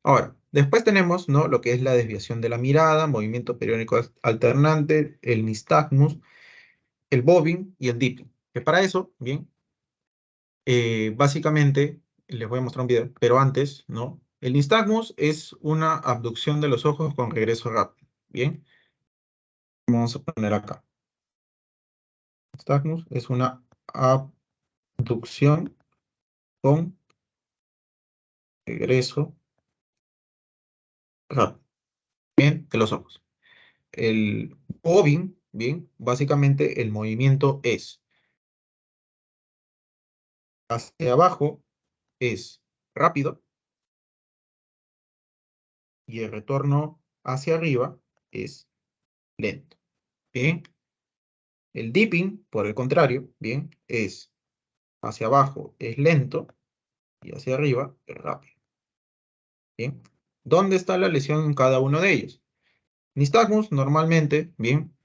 Ahora, después tenemos, ¿no?, lo que es la desviación de la mirada, movimiento periódico alternante, el nistagmus, el bobbing y el dipping. Que para eso, bien, básicamente, les voy a mostrar un video, pero antes, ¿no? El nistagmus es una abducción de los ojos con regreso rápido. Bien, vamos a poner acá. Nistagmus es una abducción con regreso rápido. Bien, de los ojos. El bobbing, bien, básicamente el movimiento es hacia abajo, es rápido, y el retorno hacia arriba es lento. Bien, el dipping, por el contrario, bien, es hacia abajo es lento y hacia arriba es rápido. Bien, ¿dónde está la lesión en cada uno de ellos? Nistagmus normalmente, bien,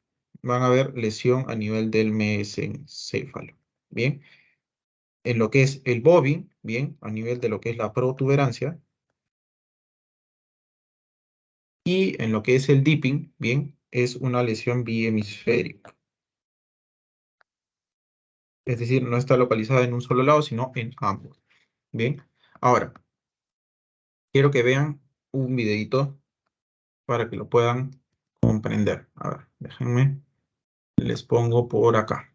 van a ver lesión a nivel del mesencéfalo. Bien, en lo que es el bobbing, bien, a nivel de lo que es la protuberancia, y en lo que es el dipping, bien, es una lesión bihemisférica. Es decir, no está localizada en un solo lado, sino en ambos. Bien, ahora, quiero que vean un videito para que lo puedan comprender. A ver, déjenme, les pongo por acá.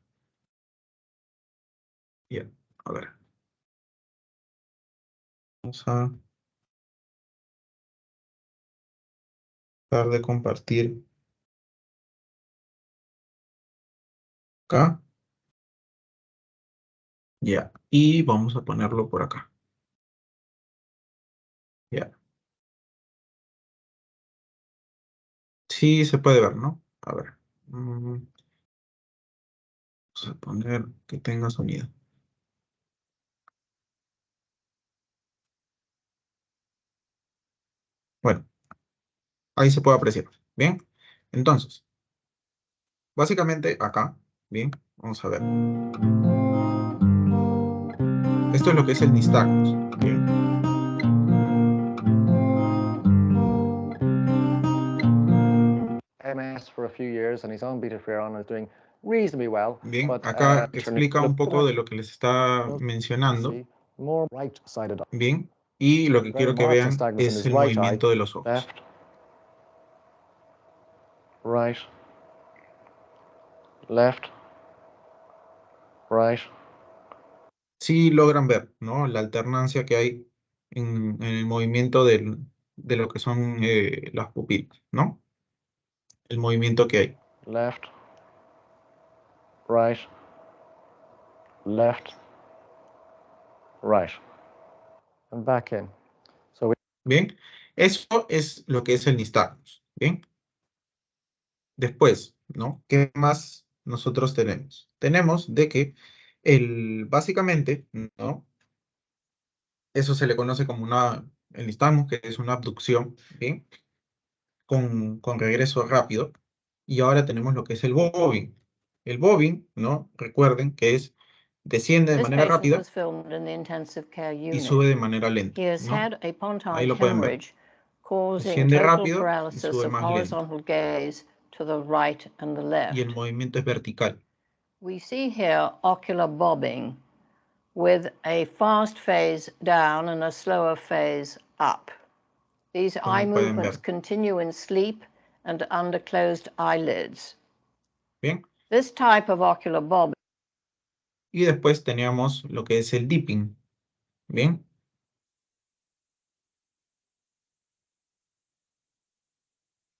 Bien, a ver. Vamos a tratar de compartir Acá. Ya. Y vamos a ponerlo por acá. Ya. Sí, se puede ver, ¿no? A ver. Vamos a poner que tenga sonido. Bueno, ahí se puede apreciar. Bien. Entonces, básicamente acá, bien, vamos a ver. Esto es lo que es el nistagmus. Bien. MS for a few years and he's on beta-interferon is doing reasonably well. Bien, But, acá explica un poco de lo que les está mencionando. more right-sided. Bien, y lo que Very quiero que marked vean nystagmus in es his el right eye. movimiento de los ojos. Left. Right. Left. Right. Sí logran ver, ¿no? La alternancia que hay en el movimiento de lo que son las pupilas, ¿no? El movimiento que hay. Left. Right. Left. Right. And back in. So we... Bien, eso es lo que es el nistagmus. Bien, después, ¿no? ¿Qué más nosotros tenemos? Tenemos de que básicamente, ¿no? Eso se le conoce como el nistagmus, que es una abducción, ¿bien? Con regreso rápido. Y ahora tenemos lo que es el bobbing. El bobbing, ¿no? Recuerden que desciende de This manera patient rápida was filmed in the intensive care y unit. sube de manera lenta, He has ¿no? had a Ahí pontine lo pueden ver. hemorrhage causing Desciende total rápido y paralysis sube of más lento. horizontal gaze to the right and the Y el left. movimiento es vertical. We see here ocular bobbing with a fast phase down and a slower phase up. These eye Como pueden movements ver. continue in sleep and under closed eyelids. Bien. This type of ocular bobbing. Y después teníamos lo que es el dipping. Bien.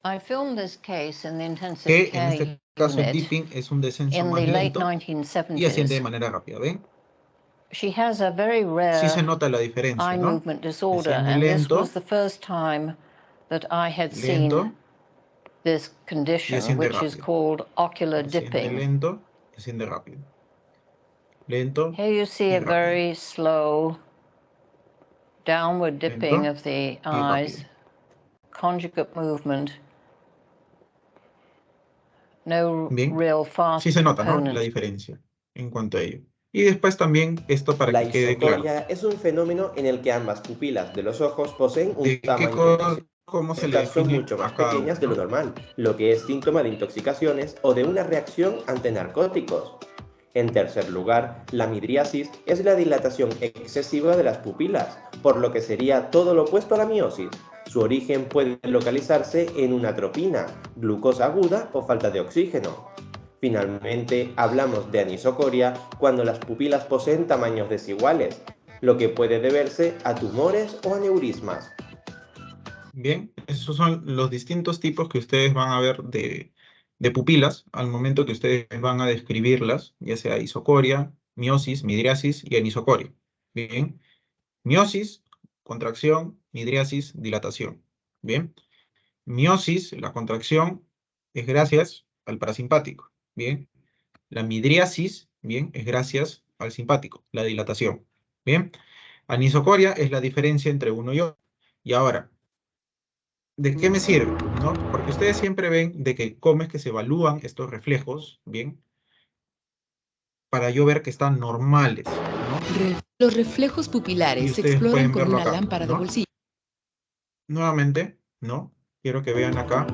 I filmed this case in the intensive Que en care este caso el unit dipping es un descenso in más the late lento y asciende de 1970s. manera rápida. ¿Ven? She has a very Sí rare se nota la diferencia, eye ¿no? movement disorder, Desciende and this was lento, the first time that I had seen lento this y condition, desciende which is rápido. called ocular Desciende dipping. lento y desciende rápido. Lento Here you see y a rápido. very slow downward dipping Lento of the y eyes, rápido. conjugate movement, no Bien. real fast Sí se nota, ¿no? La component. diferencia en cuanto a ello. Y después también esto para La que quede claro. isocoria es un fenómeno en el que ambas pupilas de los ojos poseen un ¿De qué tamaño aproximado. cómo se le Estas son define mucho más a cada uno, pequeñas de lo ¿no? normal, lo que es síntoma de intoxicaciones o de una reacción ante narcóticos. En tercer lugar, la midriasis es la dilatación excesiva de las pupilas, por lo que sería todo lo opuesto a la miosis. Su origen puede localizarse en una atropina, glucosa aguda o falta de oxígeno. Finalmente, hablamos de anisocoria cuando las pupilas poseen tamaños desiguales, lo que puede deberse a tumores o aneurismas. Bien, esos son los distintos tipos que ustedes van a ver de pupilas al momento que ustedes van a describirlas, ya sea isocoria, miosis, midriasis y anisocoria. Bien, miosis, contracción, midriasis, dilatación. Bien, miosis, la contracción, es gracias al parasimpático. Bien, la midriasis, bien, es gracias al simpático, la dilatación. Bien, anisocoria es la diferencia entre uno y otro. Y ahora, ¿de qué me sirve? ¿No? Porque ustedes siempre ven de que cómo es que se evalúan estos reflejos, ¿bien? Para yo ver que están normales, ¿no? Los reflejos Y pupilares se ustedes exploran pueden con verlo una acá, lámpara de ¿no? bolsillo. Nuevamente, ¿no? Quiero que vean acá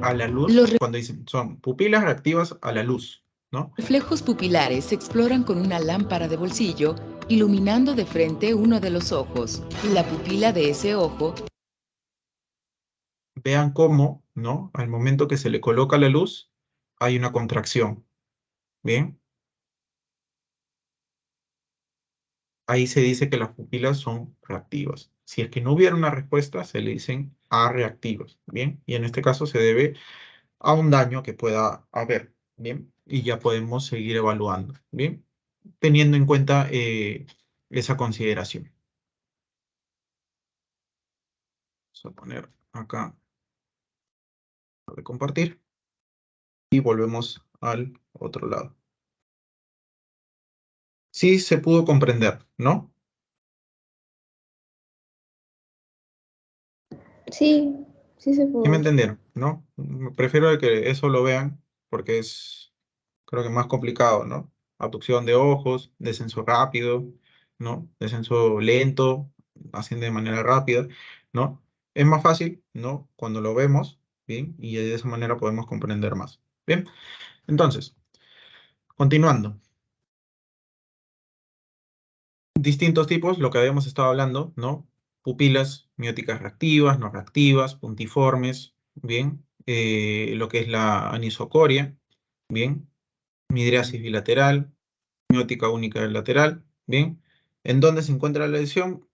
a la luz, Los cuando dicen, son pupilas reactivas a la luz, ¿no? reflejos pupilares se exploran con una lámpara de bolsillo, iluminando de frente uno de los ojos. La pupila de ese ojo Vean cómo, ¿no? Al momento que se le coloca la luz, hay una contracción, ¿bien? Ahí se dice que las pupilas son reactivas. Si es que no hubiera una respuesta, se le dicen arreactivas, ¿bien? Y en este caso se debe a un daño que pueda haber. bien, y ya podemos seguir evaluando, bien, teniendo en cuenta esa consideración. Vamos a poner acá de compartir y volvemos al otro lado. Sí se pudo comprender, ¿no? Sí, sí se ¿Sí me pudo. entendieron? ¿No? Prefiero que eso lo vean porque es, creo que más complicado, ¿no? Abducción de ojos, descenso rápido, ¿no? Descenso lento, haciendo de manera rápida, ¿no? Es más fácil, ¿no? Cuando lo vemos, ¿bien? Y de esa manera podemos comprender más. Bien, entonces, continuando. Distintos tipos, lo que habíamos estado hablando, ¿no? Pupilas mióticas reactivas, no reactivas, puntiformes, ¿bien? Lo que es la anisocoria, ¿bien? Midriasis bilateral, miótica única lateral, ¿bien? En dónde se encuentra la lesión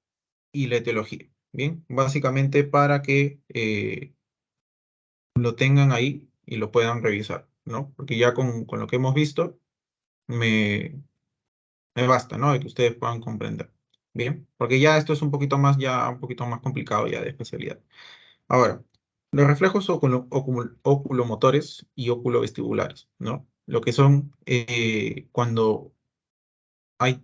y la etiología, ¿bien? Básicamente para que lo tengan ahí y lo puedan revisar, ¿no? Porque ya con lo que hemos visto, me basta, ¿no? De que ustedes puedan comprender. Bien, porque ya esto es ya un poquito más complicado ya de especialidad. Ahora, los reflejos oculomotores y oculovestibulares, ¿no? Lo que son cuando hay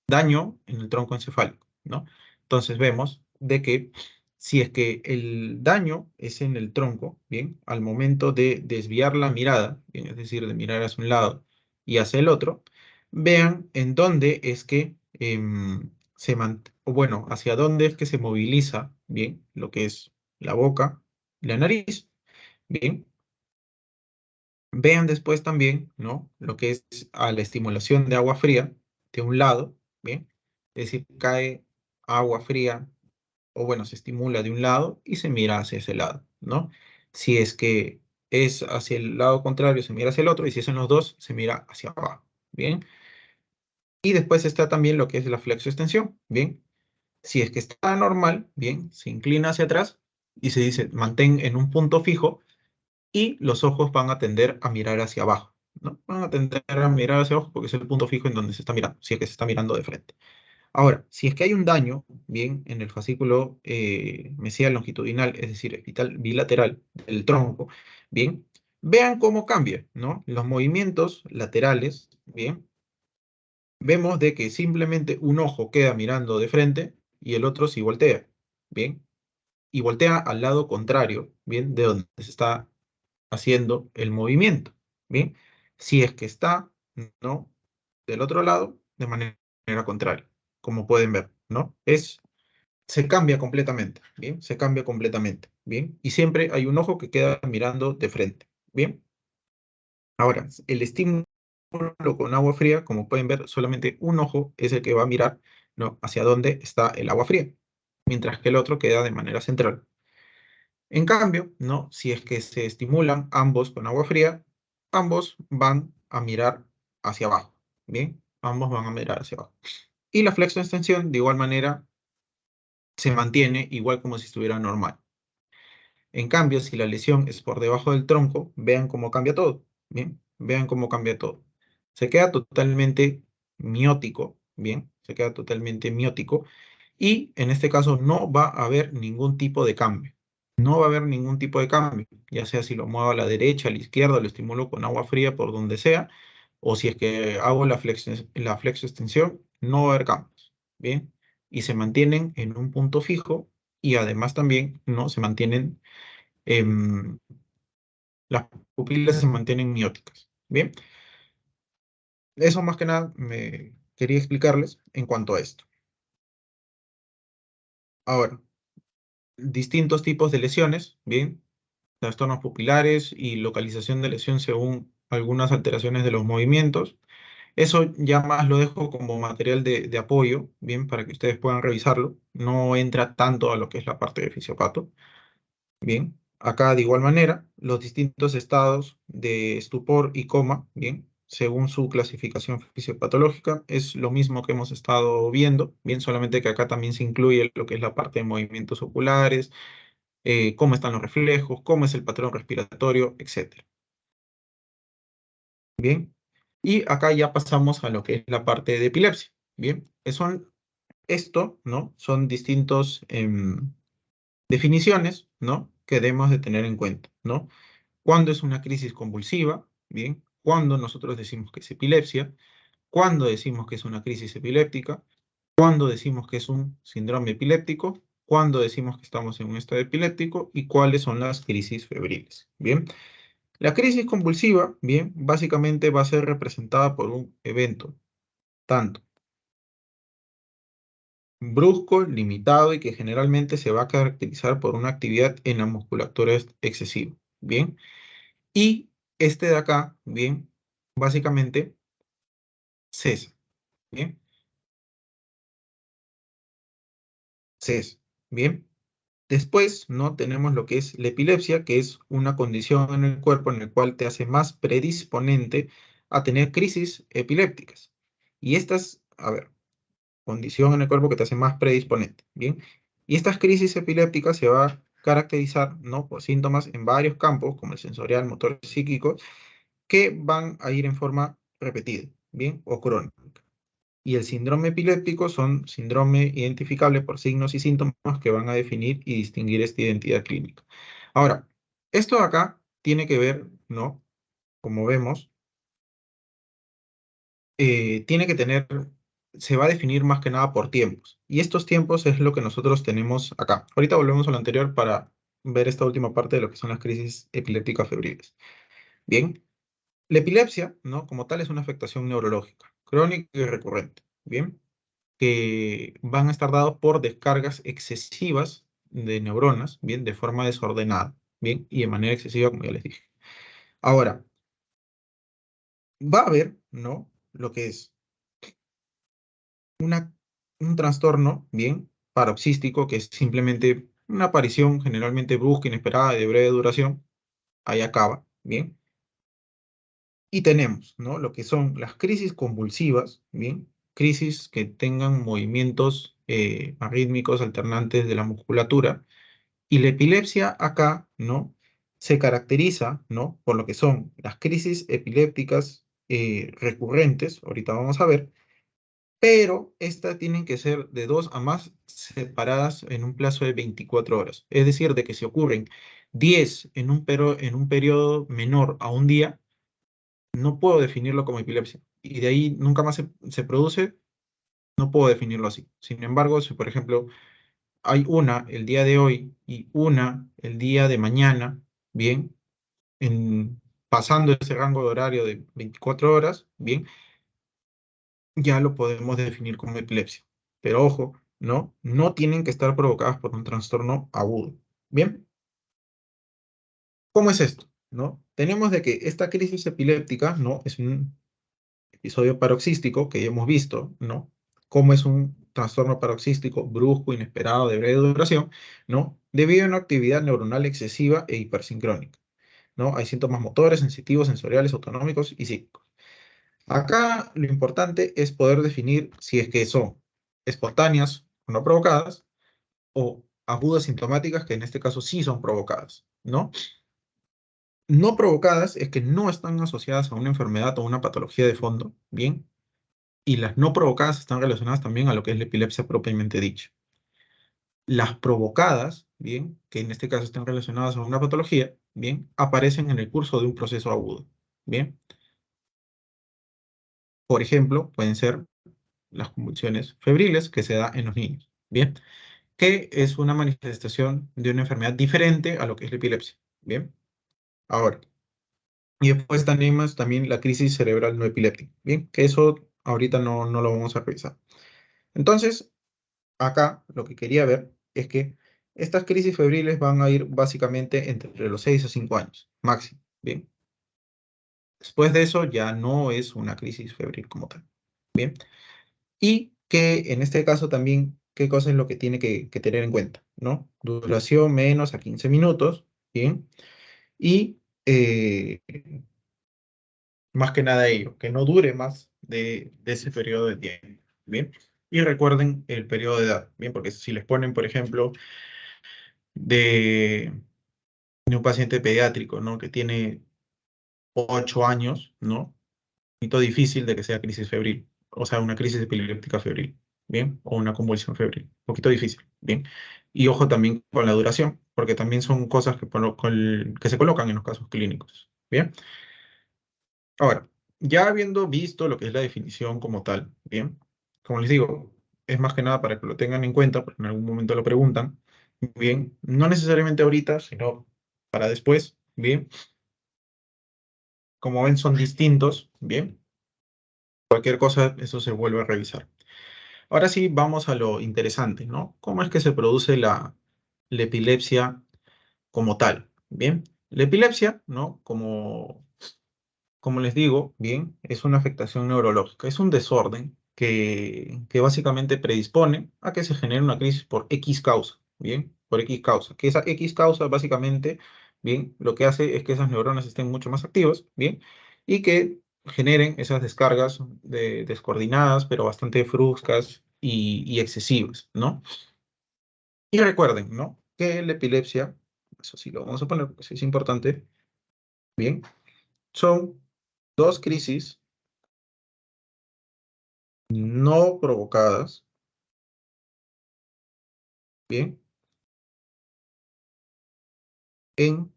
daño en el tronco encefálico, ¿no? Entonces vemos de que si es que el daño es en el tronco, bien, al momento de desviar la mirada, bien, es decir, de mirar hacia un lado y hacia el otro, vean en dónde es que o bueno, hacia dónde es que se moviliza, bien, lo que es la boca y la nariz, bien. Vean después también, ¿no? Lo que es a la estimulación de agua fría de un lado, ¿bien? Es decir, cae agua fría, o bueno, se estimula de un lado y se mira hacia ese lado, ¿no? Si es que es hacia el lado contrario, se mira hacia el otro, y si es en los dos, se mira hacia abajo, ¿bien? Y después está también lo que es la flexoextensión, ¿bien? Si es que está normal, ¿bien? Se inclina hacia atrás y se dice, mantén en un punto fijo, y los ojos van a tender a mirar hacia abajo, ¿no? Van a tender a mirar hacia abajo porque es el punto fijo en donde se está mirando, si es que se está mirando de frente. Ahora, si es que hay un daño, bien, en el fascículo mesial longitudinal, es decir, epital bilateral del tronco, bien, vean cómo cambia, ¿no? Los movimientos laterales, bien, vemos de que simplemente un ojo queda mirando de frente y el otro sí voltea, bien, y voltea al lado contrario, bien, de donde se está haciendo el movimiento, ¿bien? Si es que está, ¿no? Del otro lado, de manera contraria, como pueden ver, ¿no? Se cambia completamente, ¿bien? Se cambia completamente, ¿bien? Y siempre hay un ojo que queda mirando de frente, ¿bien? Ahora, el estímulo con agua fría, como pueden ver, solamente un ojo es el que va a mirar, ¿no? Hacia dónde está el agua fría, mientras que el otro queda de manera central. En cambio, ¿no? Si es que se estimulan ambos con agua fría, ambos van a mirar hacia abajo, ¿bien? Ambos van a mirar hacia abajo. Y la flexoextensión, de igual manera, se mantiene igual como si estuviera normal. En cambio, si la lesión es por debajo del tronco, vean cómo cambia todo, ¿bien? Vean cómo cambia todo. Se queda totalmente miótico, ¿bien? Se queda totalmente miótico y en este caso no va a haber ningún tipo de cambio. No va a haber ningún tipo de cambio, ya sea si lo muevo a la derecha, a la izquierda, lo estimulo con agua fría por donde sea, o si es que hago la flexoextensión, no va a haber cambios, ¿bien? Y se mantienen en un punto fijo y además también no se mantienen, em, las pupilas se mantienen mióticas, ¿bien? Eso más que nada me quería explicarles en cuanto a esto. Ahora, distintos tipos de lesiones, ¿bien? Trastornos pupilares y localización de lesión según algunas alteraciones de los movimientos. Eso ya más lo dejo como material de apoyo, bien, para que ustedes puedan revisarlo. No entra tanto a lo que es la parte de fisiopato. Bien, acá de igual manera, los distintos estados de estupor y coma, bien, según su clasificación fisiopatológica, es lo mismo que hemos estado viendo, bien, solamente que acá también se incluye lo que es la parte de movimientos oculares, cómo están los reflejos, cómo es el patrón respiratorio, etc. Bien. Y acá ya pasamos a lo que es la parte de epilepsia. Bien. Esto, ¿no? Son distintos definiciones, ¿no? Que debemos de tener en cuenta, ¿no? ¿Cuándo es una crisis convulsiva? Bien. ¿Cuándo nosotros decimos que es epilepsia? ¿Cuándo decimos que es una crisis epiléptica? ¿Cuándo decimos que es un síndrome epiléptico? ¿Cuándo decimos que estamos en un estado epiléptico? ¿Y cuáles son las crisis febriles? Bien. La crisis convulsiva, bien, básicamente va a ser representada por un evento tanto brusco, limitado y que generalmente se va a caracterizar por una actividad en la musculatura excesiva, bien. Y este de acá, bien, básicamente cesa, bien, cesa, bien. Después, ¿no? Tenemos lo que es la epilepsia, que es una condición en el cuerpo en el cual te hace más predisponente a tener crisis epilépticas. Y estas, a ver, condición en el cuerpo que te hace más predisponente, ¿bien? Y estas crisis epilépticas se va a caracterizar, ¿no? Por síntomas en varios campos, como el sensorial, motor, psíquico, que van a ir en forma repetida, ¿bien? O crónica. Y el síndrome epiléptico son síndrome identificable por signos y síntomas que van a definir y distinguir esta identidad clínica. Ahora, esto de acá tiene que ver, ¿no? Como vemos, tiene que tener, se va a definir más que nada por tiempos. Y estos tiempos es lo que nosotros tenemos acá. Ahorita volvemos a lo anterior para ver esta última parte de lo que son las crisis epilépticas febriles. Bien, la epilepsia, ¿no? Como tal, es una afectación neurológica, crónica y recurrente. Bien, que van a estar dados por descargas excesivas de neuronas, bien, de forma desordenada, bien, y de manera excesiva, como ya les dije. Ahora, va a haber, ¿no? Lo que es un trastorno, bien, paroxístico, que es simplemente una aparición generalmente brusca, inesperada, de breve duración, ahí acaba, bien. Y tenemos, ¿no? Lo que son las crisis convulsivas, bien, crisis que tengan movimientos arrítmicos alternantes de la musculatura. Y la epilepsia acá, ¿no? Se caracteriza, ¿no? Por lo que son las crisis epilépticas recurrentes, ahorita vamos a ver, pero estas tienen que ser de 2 a más separadas en un plazo de 24 horas. Es decir, de que si ocurren 10 en un periodo menor a un día, no puedo definirlo como epilepsia. Y de ahí nunca más se produce, no puedo definirlo así. Sin embargo, si por ejemplo hay una el día de hoy y una el día de mañana, bien, pasando ese rango de horario de 24 horas, bien, ya lo podemos definir como epilepsia. Pero ojo, ¿no? No tienen que estar provocadas por un trastorno agudo. Bien, ¿cómo es esto? ¿No? Tenemos de que esta crisis epiléptica, ¿no? Es un episodio paroxístico que ya hemos visto, ¿no? Cómo es un trastorno paroxístico brusco, inesperado, de breve duración, ¿no? Debido a una actividad neuronal excesiva e hipersincrónica, ¿no? Hay síntomas motores, sensitivos, sensoriales, autonómicos y psíquicos. Acá lo importante es poder definir si es que son espontáneas o no provocadas, o agudas sintomáticas, que en este caso sí son provocadas, ¿no? No provocadas es que no están asociadas a una enfermedad o una patología de fondo, ¿bien? Y las no provocadas están relacionadas también a lo que es la epilepsia propiamente dicha. Las provocadas, bien, que en este caso están relacionadas a una patología, bien, aparecen en el curso de un proceso agudo, bien. Por ejemplo, pueden ser las convulsiones febriles que se da en los niños, bien, que es una manifestación de una enfermedad diferente a lo que es la epilepsia, bien. Ahora, y después tenemos también la crisis cerebral no epiléptica, bien, que eso ahorita no lo vamos a revisar. Entonces, acá lo que quería ver es que estas crisis febriles van a ir básicamente entre los 6 a 5 años, máximo, bien. Después de eso ya no es una crisis febril como tal, bien. Y que en este caso también, ¿qué cosa es lo que tiene que tener en cuenta? ¿No? Duración menos a 15 minutos, ¿bien? Y más que nada ello, que no dure más de ese periodo de tiempo, ¿bien? Y recuerden el periodo de edad, ¿bien? Porque si les ponen, por ejemplo, de, de un paciente pediátrico, ¿no? Que tiene 8 años, ¿no? poquito difícil de que sea crisis febril, o sea, una crisis epiléptica febril, ¿bien? O una convulsión febril, un poquito difícil, ¿bien? Y ojo también con la duración, porque también son cosas que se colocan en los casos clínicos, ¿bien? Ahora, ya habiendo visto lo que es la definición como tal, ¿bien? Como les digo, es más que nada para que lo tengan en cuenta, porque en algún momento lo preguntan, ¿bien? No necesariamente ahorita, sino para después, ¿bien? Como ven, son distintos, ¿bien? Cualquier cosa, eso se vuelve a revisar. Ahora sí, vamos a lo interesante, ¿no? ¿Cómo es que se produce la epilepsia como tal? Bien, la epilepsia, ¿no? Como les digo, bien, es una afectación neurológica, es un desorden que básicamente predispone a que se genere una crisis por X causa, bien, por X causa, que esa X causa básicamente, bien, lo que hace es que esas neuronas estén mucho más activas, bien, y que generen esas descargas descoordinadas, pero bastante bruscas y excesivas, ¿no? Y recuerden, ¿no? Que la epilepsia, eso sí lo vamos a poner porque sí es importante, bien, son dos crisis no provocadas, bien, en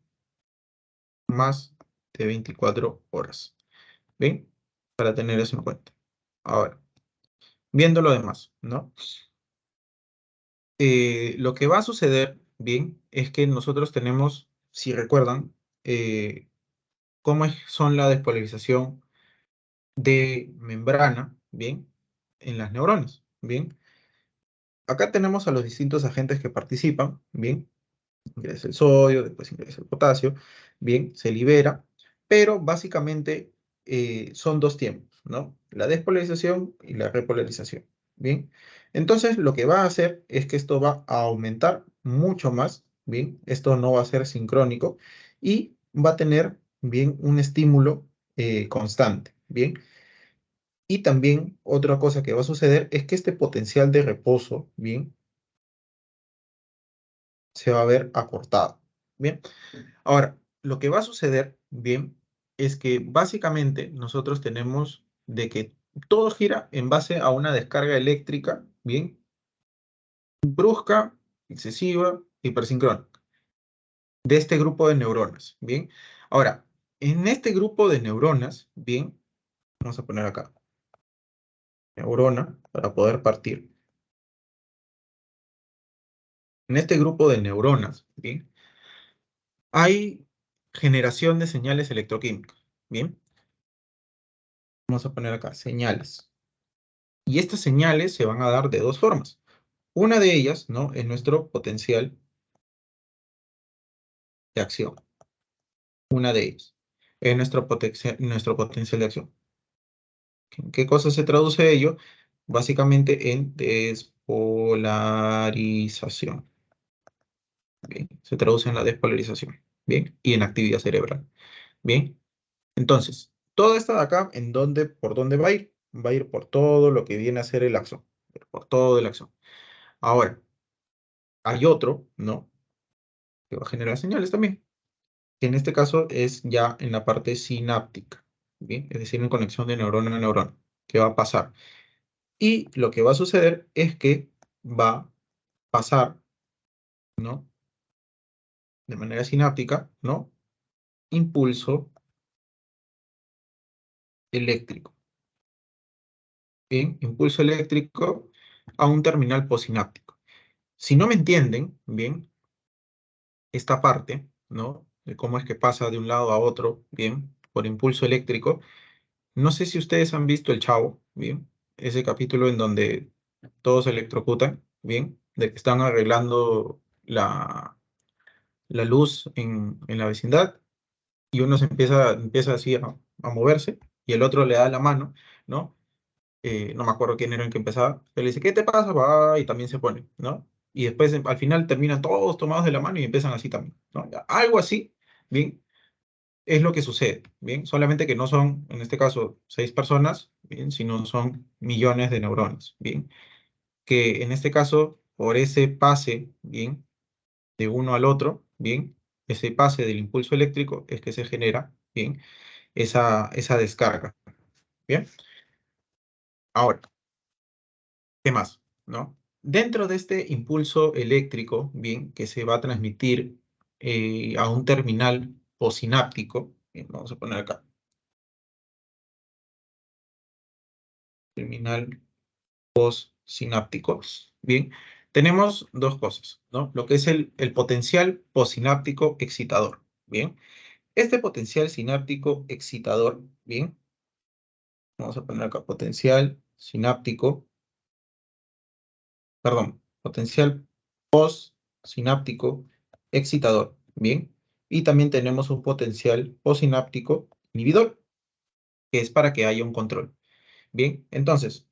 más de 24 horas, bien, para tener eso en cuenta. Ahora, viendo lo demás, ¿no? Lo que va a suceder, bien, es que nosotros tenemos, si recuerdan, son la despolarización de membrana, bien, en las neuronas, bien. Acá tenemos a los distintos agentes que participan, bien, ingresa el sodio, después ingresa el potasio, bien, se libera, pero básicamente son dos tiempos, ¿no? La despolarización y la repolarización, bien. Entonces, lo que va a hacer es que esto va a aumentar mucho más, bien, esto no va a ser sincrónico y va a tener, bien, un estímulo constante, bien. Y también otra cosa que va a suceder es que este potencial de reposo, bien, se va a ver acortado, bien. Ahora, lo que va a suceder, bien, es que básicamente nosotros tenemos de que todo gira en base a una descarga eléctrica, bien, brusca, excesiva, hipersincrónica, de este grupo de neuronas, bien. Ahora, en este grupo de neuronas, bien, vamos a poner acá, neurona, para poder partir. En este grupo de neuronas, bien, hay generación de señales electroquímicas, bien. Vamos a poner acá, señales. Y estas señales se van a dar de dos formas. Una de ellas, ¿no? Es nuestro potencial de acción. Una de ellas es nuestro potencial de acción. ¿En qué cosa se traduce ello? Básicamente en despolarización. Bien, se traduce en la despolarización. Bien, y en actividad cerebral. Bien, entonces, toda esta de acá, ¿por dónde va a ir? Va a ir por todo lo que viene a ser el axón. Por todo el axón. Ahora, hay otro, ¿no? Que va a generar señales también, que en este caso es ya en la parte sináptica, ¿bien? Es decir, en conexión de neurona a neurona. ¿Qué va a pasar? Y lo que va a suceder es que va a pasar, ¿no? De manera sináptica, ¿no? Impulso eléctrico, ¿bien? Impulso eléctrico a un terminal posináptico. Si no me entienden, ¿bien? Esta parte, ¿no? De cómo es que pasa de un lado a otro, ¿bien? Por impulso eléctrico. No sé si ustedes han visto El Chavo, ¿bien? Ese capítulo en donde todos se electrocutan, ¿bien? De que están arreglando la luz en la vecindad y uno empieza así a moverse y el otro le da la mano, ¿no? No me acuerdo quién era el que empezaba, pero le dice, ¿qué te pasa? Va, y también se pone, ¿no? Y después al final terminan todos tomados de la mano y empiezan así también, ¿no? Algo así, ¿bien? Es lo que sucede, ¿bien? Solamente que no son, en este caso, 6 personas, ¿bien? Sino son millones de neuronas, ¿bien? Que en este caso, por ese pase, ¿bien? De uno al otro, ¿bien? Ese pase del impulso eléctrico es que se genera, ¿bien? Esa descarga, Bien. Ahora, ¿qué más? ¿No? Dentro de este impulso eléctrico, bien, que se va a transmitir a un terminal posináptico, bien, vamos a poner acá, terminal sináptico, bien, tenemos dos cosas, ¿no? Lo que es el potencial posináptico excitador, bien. Este potencial sináptico excitador, bien, vamos a poner acá potencial sináptico, perdón, potencial postsináptico excitador, bien. Y también tenemos un potencial postsináptico inhibidor, que es para que haya un control. Bien, entonces,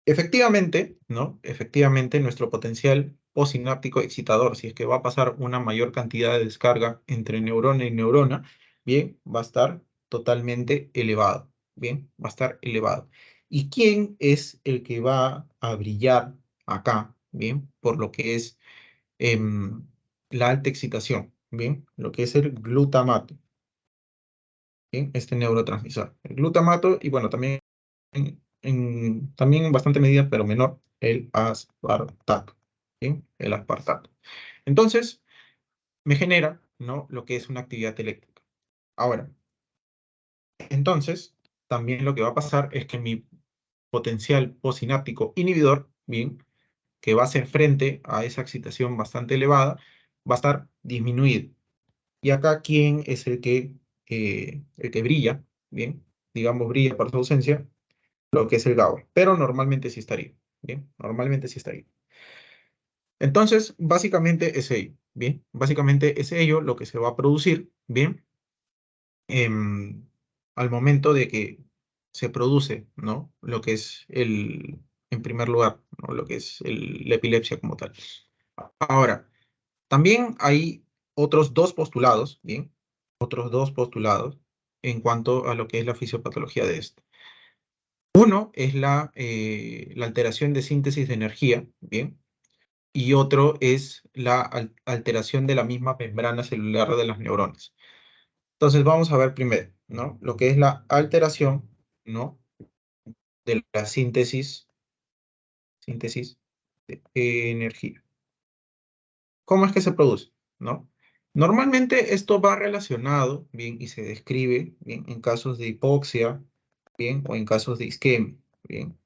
efectivamente, ¿no? Efectivamente, nuestro potencial postsináptico excitador, si es que va a pasar una mayor cantidad de descarga entre neurona y neurona, bien, va a estar totalmente elevado, bien, va a estar elevado. ¿Y quién es el que va a brillar acá, bien? Por lo que es la alta excitación, bien, lo que es el glutamato, bien, este neurotransmisor. El glutamato, y bueno, también también en bastante medida, pero menor, el aspartato. ¿Bien? El aspartato. Entonces, me genera, ¿no? Lo que es una actividad eléctrica. Ahora, entonces, también lo que va a pasar es que mi potencial postsináptico inhibidor, ¿bien? Que va a hacer frente a esa excitación bastante elevada, va a estar disminuido. Y acá, ¿quién es el que brilla? ¿Bien? Digamos, brilla por su ausencia, lo que es el GABA, pero normalmente sí estaría, ¿bien? Normalmente sí estaría. Entonces, básicamente es ello, ¿bien? Básicamente es ello lo que se va a producir, ¿bien? Em, Al momento de que se produce, ¿no? Lo que es en primer lugar, ¿no? Lo que es la epilepsia como tal. Ahora, también hay otros dos postulados, ¿bien? Otros dos postulados en cuanto a lo que es la fisiopatología de esto. Uno es la alteración de síntesis de energía, ¿bien? Y otro es la alteración de la misma membrana celular de las neuronas. Entonces vamos a ver primero, ¿no? Lo que es la alteración, ¿no? De la síntesis de energía. ¿Cómo es que se produce? ¿No? Normalmente esto va relacionado, bien, y se describe, bien, en casos de hipoxia, bien, o en casos de isquemia, bien.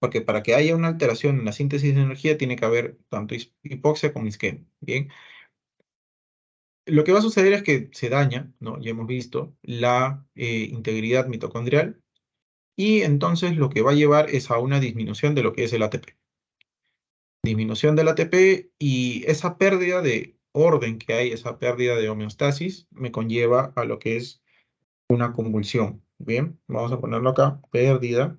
Porque para que haya una alteración en la síntesis de energía tiene que haber tanto hipoxia como isquemia, bien. Lo que va a suceder es que se daña, ¿no? Ya hemos visto, la integridad mitocondrial y entonces lo que va a llevar es a una disminución de lo que es el ATP. Disminución del ATP y esa pérdida de orden que hay, esa pérdida de homeostasis, me conlleva a lo que es una convulsión. Bien, vamos a ponerlo acá, pérdida,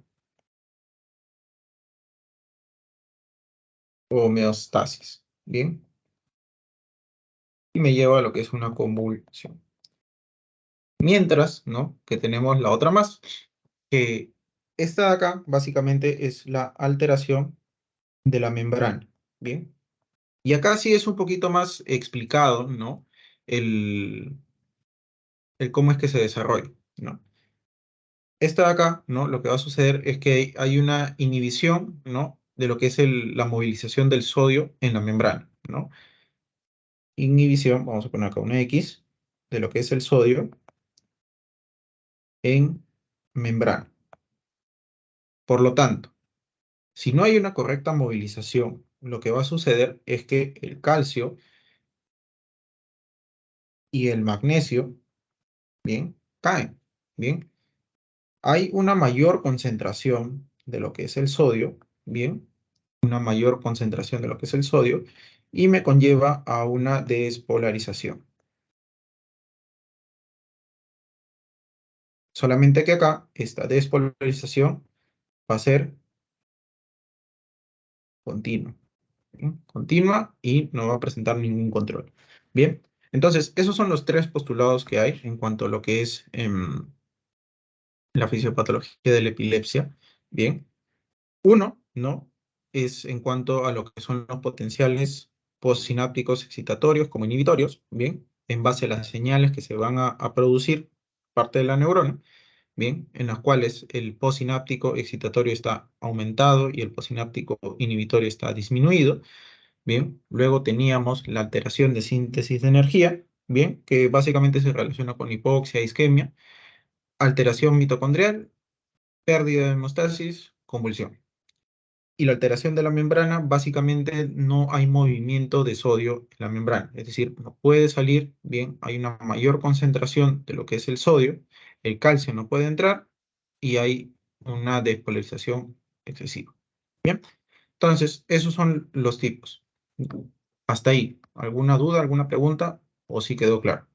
homeostasis. Bien, y me lleva a lo que es una convulsión. Mientras, ¿no? Que tenemos la otra más, que esta de acá básicamente es la alteración de la membrana, ¿bien? Y acá sí es un poquito más explicado, ¿no? El, el cómo es que se desarrolla, ¿no? Esta de acá, ¿no? Lo que va a suceder es que hay una inhibición, ¿no? De lo que es la movilización del sodio en la membrana, ¿no? Inhibición, vamos a poner acá una X, de lo que es el sodio en membrana. Por lo tanto, si no hay una correcta movilización, lo que va a suceder es que el calcio y el magnesio, bien, caen, bien. Hay una mayor concentración de lo que es el sodio, bien, una mayor concentración de lo que es el sodio, y me conlleva a una despolarización. Solamente que acá, esta despolarización va a ser continua. ¿Bien? Continua y no va a presentar ningún control. Bien, entonces esos son los tres postulados que hay en cuanto a lo que es la fisiopatología de la epilepsia. Bien, uno, ¿no? Es en cuanto a lo que son los potenciales postsinápticos excitatorios como inhibitorios, bien, en base a las señales que se van a producir parte de la neurona. bien, en las cuales el postsináptico excitatorio está aumentado y el postsináptico inhibitorio está disminuido, bien. Luego teníamos la alteración de síntesis de energía, bien, que básicamente se relaciona con hipoxia, isquemia, alteración mitocondrial, pérdida de hemostasis, convulsión. Y la alteración de la membrana, básicamente no hay movimiento de sodio en la membrana, es decir, no puede salir, bien, hay una mayor concentración de lo que es el sodio, el calcio no puede entrar y hay una despolarización excesiva. Bien, entonces, esos son los tipos. Hasta ahí, ¿alguna duda, alguna pregunta o sí quedó claro?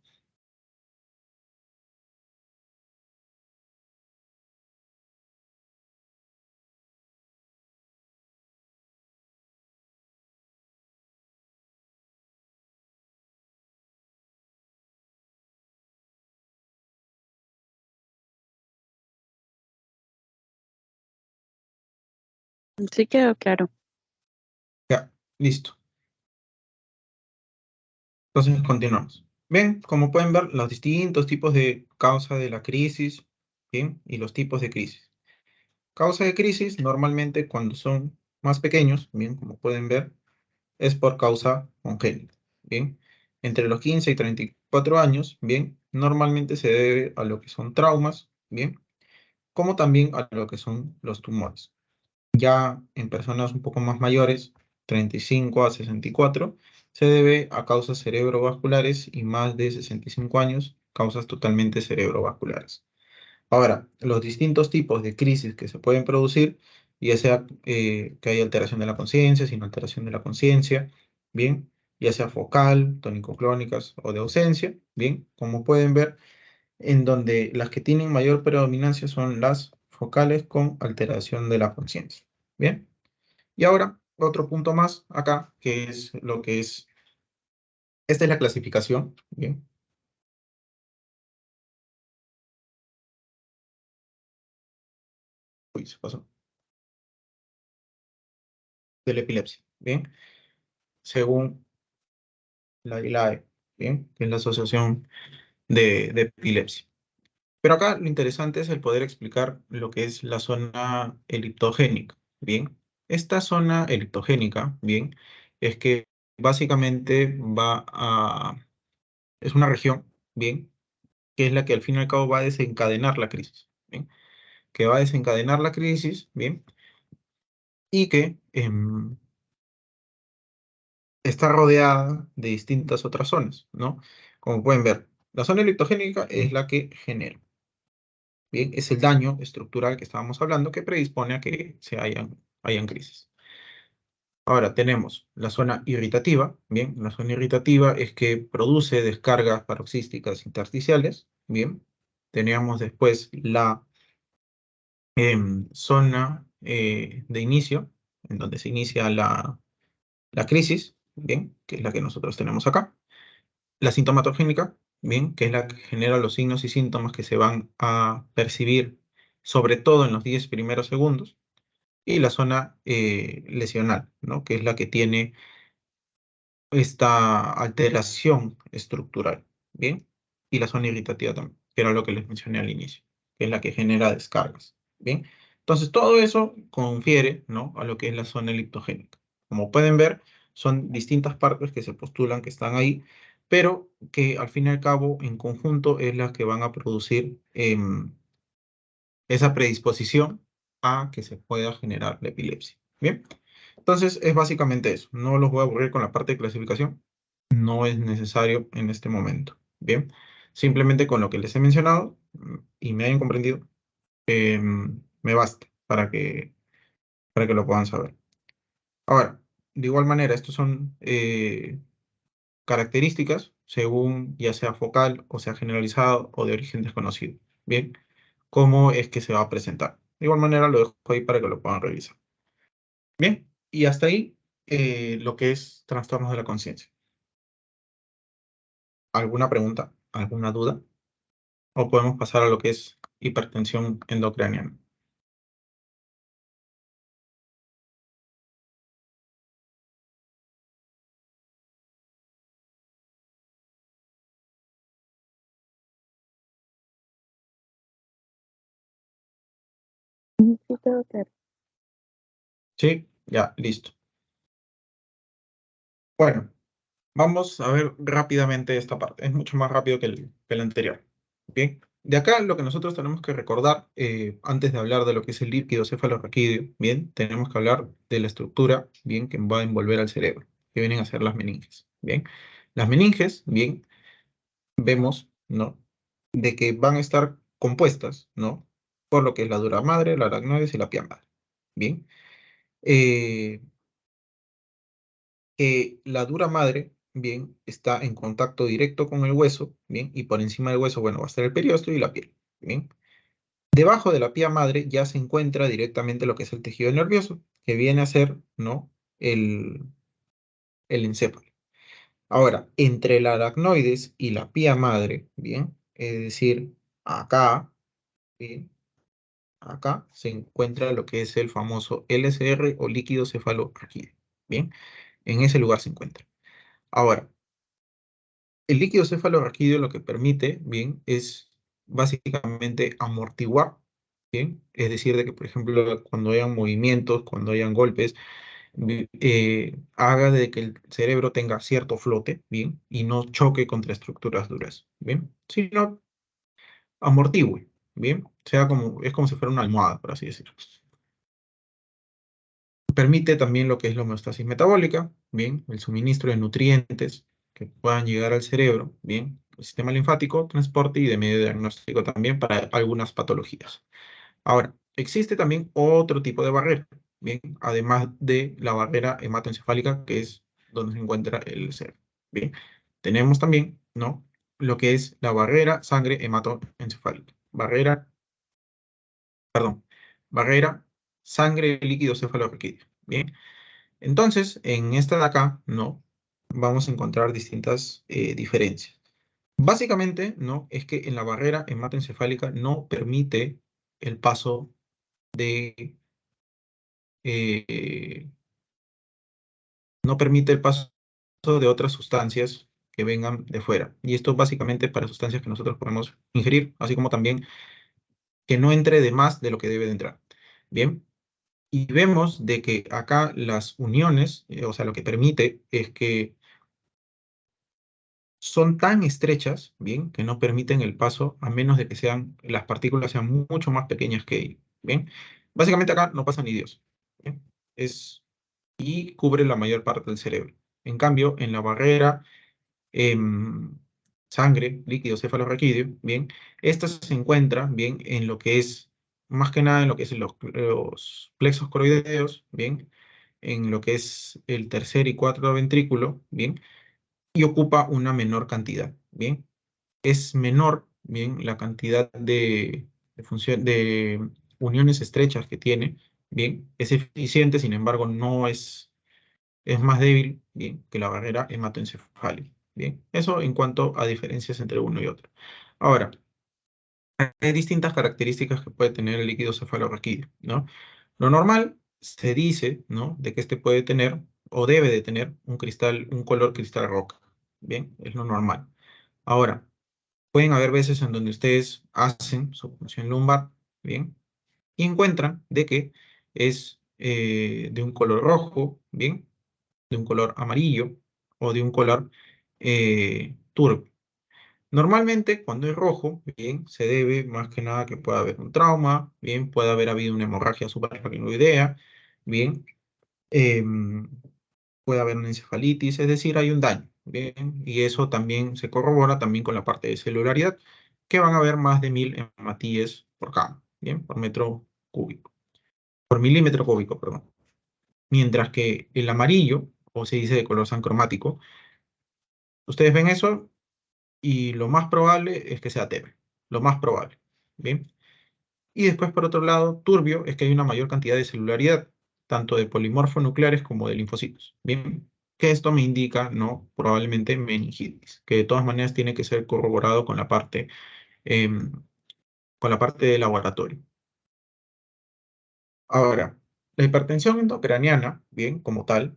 Sí quedó claro. Ya, listo. Entonces, continuamos. Bien, como pueden ver, los distintos tipos de causa de la crisis, bien, y los tipos de crisis. Causa de crisis, normalmente cuando son más pequeños, bien, como pueden ver, es por causa congénita, bien. Entre los 15 y 34 años, bien, normalmente se debe a lo que son traumas, bien, como también a lo que son los tumores. Ya en personas un poco más mayores, 35 a 64, se debe a causas cerebrovasculares y más de 65 años, causas totalmente cerebrovasculares. Ahora, los distintos tipos de crisis que se pueden producir, ya sea que haya alteración de la conciencia, sin alteración de la conciencia, bien, ya sea focal, tónico-clónicas o de ausencia, bien, como pueden ver, en donde las que tienen mayor predominancia son las focales con alteración de la conciencia. Bien, y ahora otro punto más acá, que es lo que es, esta es la clasificación, bien. Uy, se pasó. De la epilepsia, bien, según la ILAE, bien, que es la Asociación de Epilepsia. Pero acá lo interesante es el poder explicar lo que es la zona eliptogénica, bien. Esta zona eliptogénica, bien, es que básicamente es una región, bien, que es la que al fin y al cabo va a desencadenar la crisis, bien, que va a desencadenar la crisis, bien, y que está rodeada de distintas otras zonas, ¿no? Como pueden ver, la zona eliptogénica es la que genera. Bien, es el daño estructural que estábamos hablando que predispone a que hayan crisis. Ahora tenemos la zona irritativa. Bien, la zona irritativa es que produce descargas paroxísticas intersticiales. Bien, teníamos después la zona de inicio, en donde se inicia la crisis, bien, que es la que nosotros tenemos acá. La sintomatogénica, bien, que es la que genera los signos y síntomas que se van a percibir, sobre todo en los 10 primeros segundos, y la zona lesional, ¿no? Que es la que tiene esta alteración estructural, bien, y la zona irritativa también, que era lo que les mencioné al inicio, que es la que genera descargas, bien. Entonces, todo eso confiere, ¿no?, a lo que es la zona eliptogénica. Como pueden ver, son distintas partes que se postulan que están ahí, pero que al fin y al cabo, en conjunto, es la que van a producir esa predisposición a que se pueda generar la epilepsia. Bien, entonces es básicamente eso. No los voy a aburrir con la parte de clasificación. No es necesario en este momento. Bien, simplemente con lo que les he mencionado y me hayan comprendido, me basta para que lo puedan saber. Ahora, de igual manera, estos son características según ya sea focal o sea generalizado o de origen desconocido. Bien, cómo es que se va a presentar. De igual manera lo dejo ahí para que lo puedan revisar. Bien, y hasta ahí lo que es trastornos de la conciencia. ¿Alguna pregunta? ¿Alguna duda? ¿O podemos pasar a lo que es hipertensión endocraniana? Sí, todo claro. Sí, ya, listo. Bueno, vamos a ver rápidamente esta parte. Es mucho más rápido que el anterior. Bien. De acá lo que nosotros tenemos que recordar, antes de hablar de lo que es el líquido cefalorraquídeo, bien, tenemos que hablar de la estructura, bien, que va a envolver al cerebro, que vienen a ser las meninges. Bien. Las meninges, bien, vemos, ¿no? De que van a estar compuestas, ¿no? Por lo que es la dura madre, la aracnoides y la pía madre. Bien. Eh, la dura madre, bien, está en contacto directo con el hueso, bien, y por encima del hueso, bueno, va a estar el periósteo y la piel, bien. Debajo de la pía madre ya se encuentra directamente lo que es el tejido nervioso, que viene a ser, ¿no? El encéfalo. Ahora, entre la aracnoides y la pía madre, bien, es decir, acá, bien, acá se encuentra lo que es el famoso LCR o líquido cefalorraquídeo, bien, en ese lugar se encuentra. Ahora, el líquido cefalorraquídeo lo que permite, bien, es básicamente amortiguar, bien, es decir, de que, por ejemplo, cuando hayan movimientos, cuando hayan golpes, haga de que el cerebro tenga cierto flote, bien, y no choque contra estructuras duras, bien, sino amortigue, bien, sea como, es como si fuera una almohada, por así decirlo. Permite también lo que es la homeostasis metabólica, bien, el suministro de nutrientes que puedan llegar al cerebro, bien, el sistema linfático, transporte y de medio diagnóstico también para algunas patologías. Ahora, existe también otro tipo de barrera, bien, además de la barrera hematoencefálica, que es donde se encuentra el cerebro, bien. Tenemos también, ¿no? Lo que es la barrera sangre hematoencefálica, barrera sangre líquido cefalorraquídeo, bien. Entonces, en esta de acá, ¿no? Vamos a encontrar distintas diferencias. Básicamente, ¿no? Es que en la barrera hematoencefálica no permite el paso de... no permite el paso de otras sustancias que vengan de fuera. Y esto básicamente para sustancias que nosotros podemos ingerir, así como también que no entre de más de lo que debe de entrar. Bien. Y vemos de que acá las uniones, o sea, lo que permite es que son tan estrechas, bien, que no permiten el paso a menos de que las partículas sean mucho más pequeñas que ello, bien. Básicamente acá no pasa ni Dios, ¿bien? Y cubre la mayor parte del cerebro. En cambio, en la barrera sangre, líquido cefalorraquídeo, bien, esta se encuentra, bien, en lo que es, más que nada en lo que es los plexos coroideos, bien, en lo que es el tercer y cuarto ventrículo, bien, y ocupa una menor cantidad, bien. Es menor, bien, la cantidad de uniones estrechas que tiene, bien, es eficiente, sin embargo, no es más débil, bien, que la barrera hematoencefálica, bien. Eso en cuanto a diferencias entre uno y otro. Ahora, hay distintas características que puede tener el líquido cefalorraquídeo, ¿no? Lo normal se dice, ¿no? De que este puede tener o debe de tener un color cristal roca, bien, es lo normal. Ahora, pueden haber veces en donde ustedes hacen su punción lumbar, bien, y encuentran de que es de un color rojo, bien, de un color amarillo o de un color turbio. Normalmente, cuando es rojo, bien, se debe más que nada que pueda haber un trauma, bien, puede haber habido una hemorragia suprarraquinoidea, bien, em, puede haber una encefalitis, es decir, hay un daño, bien, y eso también se corrobora también con la parte de celularidad, que van a haber más de 1000 hematíes por cada, bien, por metro cúbico, por milímetro cúbico, perdón. Mientras que el amarillo, o se dice de color sancromático, ustedes ven eso y lo más probable es que sea TB, lo más probable, ¿bien? Y después, por otro lado, turbio es que hay una mayor cantidad de celularidad, tanto de polimorfonucleares como de linfocitos, ¿bien? Que esto me indica, ¿no? Probablemente meningitis, que de todas maneras tiene que ser corroborado em, con la parte de laboratorio. Ahora, la hipertensión endocraniana, bien, como tal,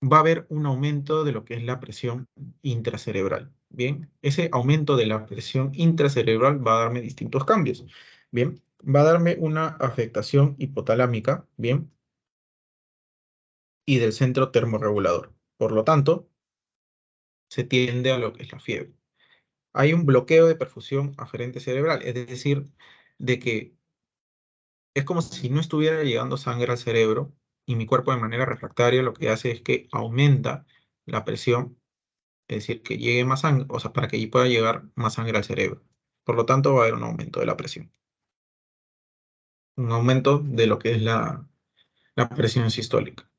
va a haber un aumento de lo que es la presión intracerebral. Bien, ese aumento de la presión intracerebral va a darme distintos cambios. Bien, va a darme una afectación hipotalámica, ¿bien? Y del centro termorregulador. Por lo tanto, se tiende a lo que es la fiebre. Hay un bloqueo de perfusión aferente cerebral, es decir, de que es como si no estuviera llegando sangre al cerebro y mi cuerpo de manera refractaria lo que hace es que aumenta la presión, es decir, que llegue más sangre, o sea, para que pueda llegar más sangre al cerebro. Por lo tanto, va a haber un aumento de la presión. Un aumento de lo que es la presión sistólica.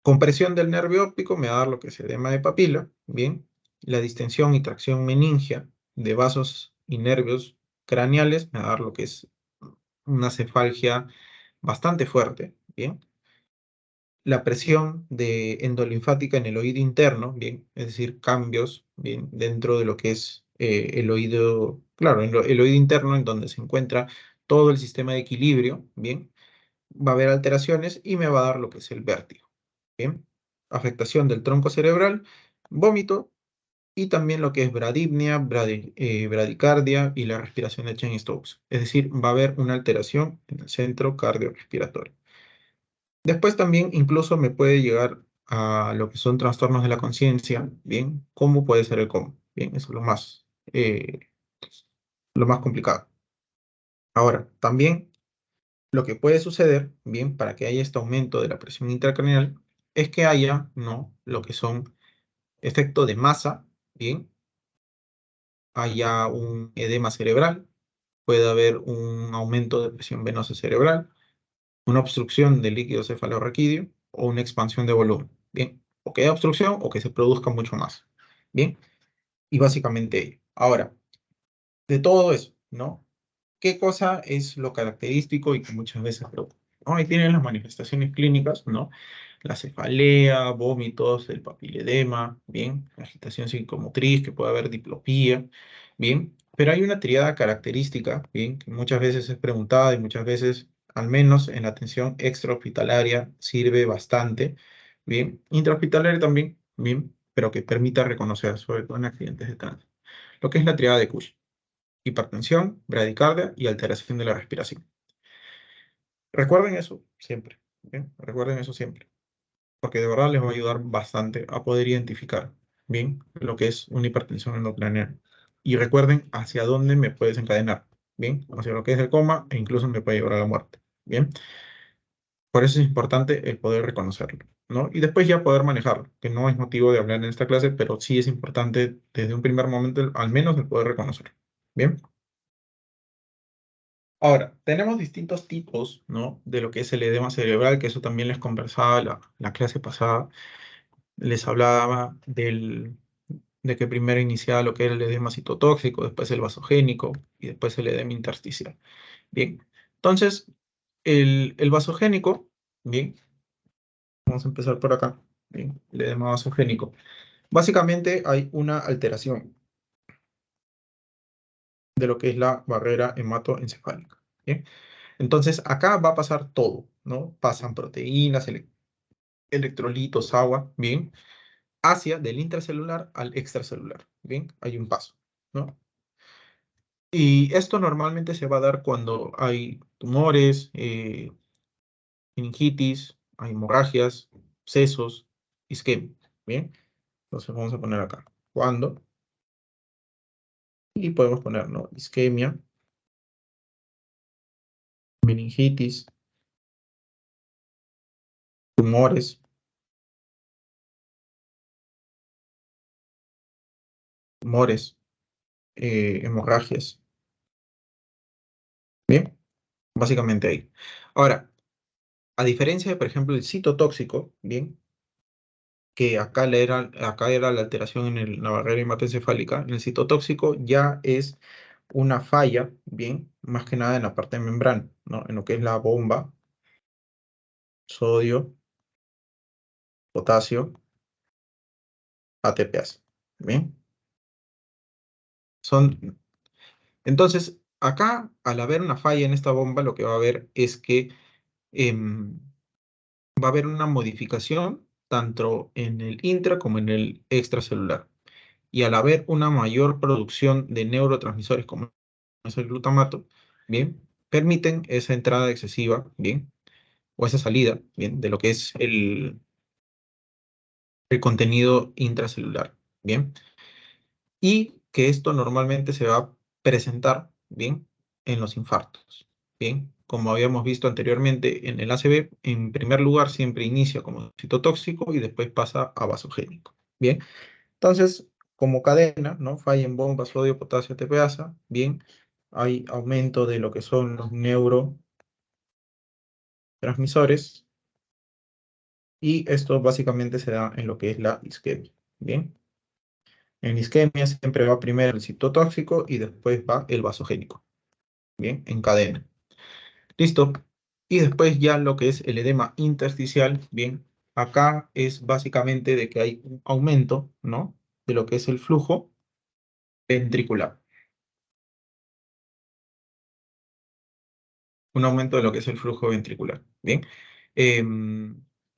Compresión del nervio óptico me va a dar lo que es edema de papila, bien. La distensión y tracción meningia de vasos y nervios craneales me va a dar lo que es una cefalgia bastante fuerte, bien. La presión endolinfática en el oído interno, bien, es decir, cambios, bien, dentro de lo que es el oído, claro, el oído interno en donde se encuentra todo el sistema de equilibrio, bien, va a haber alteraciones y me va a dar lo que es el vértigo, bien. Afectación del tronco cerebral, vómito y también lo que es bradipnia, bradicardia y la respiración de Cheyne-Stokes. Es decir, va a haber una alteración en el centro cardiorrespiratorio. Después también incluso me puede llegar a lo que son trastornos de la conciencia, bien, ¿cómo puede ser el coma? Bien, eso es lo más complicado. Ahora, también lo que puede suceder, bien, para que haya este aumento de la presión intracraneal, es que haya, ¿no?, lo que son efecto de masa, bien, haya un edema cerebral, puede haber un aumento de presión venosa cerebral, una obstrucción del líquido cefalorraquídeo o una expansión de volumen, bien, o que haya obstrucción o que se produzca mucho más, bien, y básicamente ello. Ahora, de todo eso, ¿no? ¿Qué cosa es lo característico y que muchas veces preocupa? ¿No? Ahí tienen las manifestaciones clínicas, ¿no? La cefalea, vómitos, el papiledema, bien, agitación psicomotriz, que puede haber diplopía, bien, pero hay una triada característica, bien, que muchas veces es preguntada y muchas veces, al menos en la atención extrahospitalaria, sirve bastante, bien, intrahospitalaria también, bien, pero que permita reconocer, sobre todo en accidentes de tránsito, lo que es la triada de Cushing: hipertensión, bradicardia y alteración de la respiración. Recuerden eso siempre, ¿bien? Recuerden eso siempre, porque de verdad les va a ayudar bastante a poder identificar bien lo que es una hipertensión endocraneal. Y recuerden hacia dónde me puede desencadenar, bien, hacia lo que es el coma e incluso me puede llevar a la muerte, bien. Por eso es importante el poder reconocerlo, ¿no? Y después ya poder manejarlo, que no es motivo de hablar en esta clase, pero sí es importante desde un primer momento al menos el poder reconocerlo, bien. Ahora, tenemos distintos tipos, ¿no?, de lo que es el edema cerebral, que eso también les conversaba la clase pasada. Les hablaba de que primero iniciaba lo que era el edema citotóxico, después el vasogénico y después el edema intersticial. Bien, entonces, el vasogénico, bien, vamos a empezar por acá, bien, el edema vasogénico. Básicamente hay una alteración de lo que es la barrera hematoencefálica, bien. Entonces, acá va a pasar todo, ¿no? Pasan proteínas, electrolitos, agua, bien, hacia del intracelular al extracelular, bien, hay un paso, ¿no? Y esto normalmente se va a dar cuando hay tumores, meningitis, hay hemorragias, sesos, isquemia, bien. Entonces vamos a poner acá, ¿cuándo? Y podemos poner, ¿no?, isquemia, meningitis, tumores, hemorragias, bien, básicamente ahí. Ahora, a diferencia de, por ejemplo, el citotóxico, bien, que acá era la alteración en la barrera hematoencefálica, en el citotóxico ya es una falla, bien, más que nada en la parte de membrana, ¿no?, en lo que es la bomba, sodio, potasio, ATPase, bien. Entonces, acá, al haber una falla en esta bomba, lo que va a haber es que va a haber una modificación tanto en el intra como en el extracelular. Y al haber una mayor producción de neurotransmisores como es el glutamato, bien, permiten esa entrada excesiva, ¿bien? O esa salida, ¿bien? De lo que es el contenido intracelular, ¿bien? Y que esto normalmente se va a presentar, ¿bien? En los infartos, ¿bien? Como habíamos visto anteriormente en el ACV, en primer lugar siempre inicia como citotóxico y después pasa a vasogénico, ¿bien? Entonces, como cadena, ¿no? Falla en bomba, sodio, potasio, ATPasa, ¿bien? Hay aumento de lo que son los neurotransmisores y esto básicamente se da en lo que es la isquemia, ¿bien? En isquemia siempre va primero el citotóxico y después va el vasogénico, ¿bien? En cadena. Listo. Y después ya lo que es el edema intersticial, ¿bien? Acá es básicamente de que hay un aumento, ¿no? De lo que es el flujo ventricular. Un aumento de lo que es el flujo ventricular, ¿bien?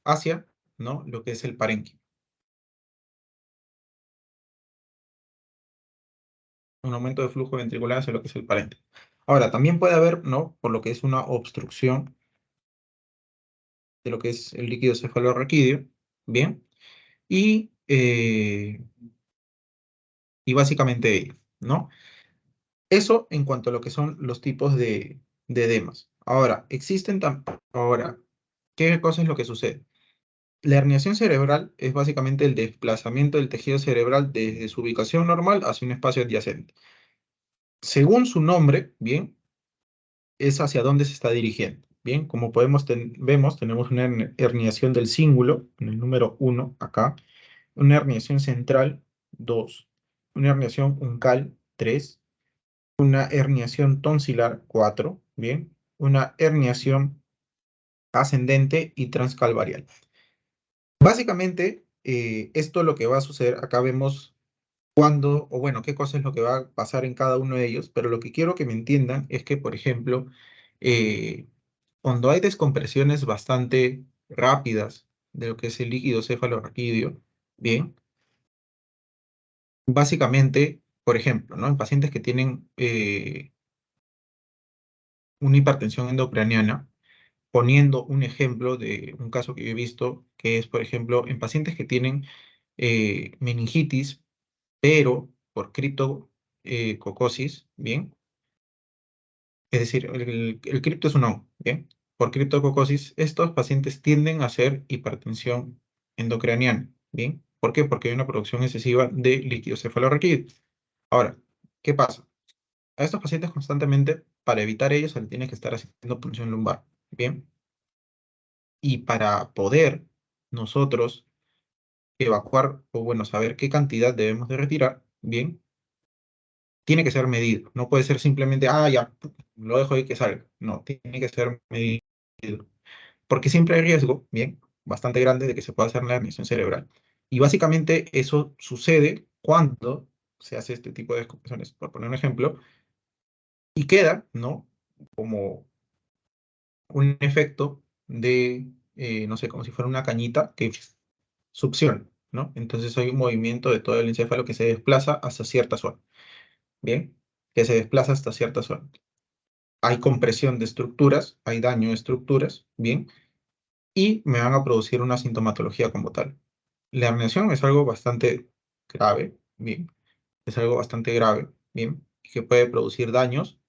Hacia, ¿no? Lo que es el parénquima. Un aumento de flujo ventricular hacia lo que es el parénquima. Ahora, también puede haber, ¿no? Por lo que es una obstrucción de lo que es el líquido cefalorraquídeo, ¿bien? Y básicamente ello, ¿no? Eso en cuanto a lo que son los tipos de edemas. Ahora, ahora, ¿qué cosa es lo que sucede? La herniación cerebral es básicamente el desplazamiento del tejido cerebral desde su ubicación normal hacia un espacio adyacente. Según su nombre, bien, es hacia dónde se está dirigiendo. Bien, como vemos, tenemos una herniación del cíngulo, en el número 1 acá, una herniación central, 2, una herniación uncal, 3, una herniación tonsilar, 4, bien, una herniación ascendente y transcalvarial. Básicamente, esto lo que va a suceder, acá vemos cuándo, o bueno, qué cosa es lo que va a pasar en cada uno de ellos, pero lo que quiero que me entiendan es que, por ejemplo, eh, cuando hay descompresiones bastante rápidas de lo que es el líquido cefalorraquídeo, bien, básicamente, por ejemplo, ¿no? En pacientes que tienen una hipertensión endocraniana, poniendo un ejemplo de un caso que yo he visto, que es, por ejemplo, en pacientes que tienen meningitis, pero por criptococosis, ¿bien? Es decir, el cripto es un hongo, ¿bien? Por criptococosis, estos pacientes tienden a hacer hipertensión endocraniana, ¿bien? ¿Por qué? Porque hay una producción excesiva de líquido cefalorraquídeo. Ahora, ¿qué pasa? A estos pacientes constantemente, para evitar ello, se les tiene que estar haciendo punción lumbar, ¿bien? Y para poder nosotros evacuar, o bueno, saber qué cantidad debemos de retirar, ¿bien? Tiene que ser medido. No puede ser simplemente, ah, ya, lo dejo ahí que salga. No, tiene que ser medido. Porque siempre hay riesgo, bien, bastante grande de que se pueda hacer la herniación cerebral. Y básicamente eso sucede cuando se hace este tipo de descompresiones, por poner un ejemplo, y queda, ¿no? Como un efecto de, no sé, como si fuera una cañita que succiona, ¿no? Entonces hay un movimiento de todo el encéfalo que se desplaza hasta cierta zona, ¿bien? Que se desplaza hasta cierta zona. Hay compresión de estructuras, hay daño de estructuras, ¿bien? Y me van a producir una sintomatología como tal. La herniación es algo bastante grave, ¿bien? Es algo bastante grave, ¿bien? Que puede producir daños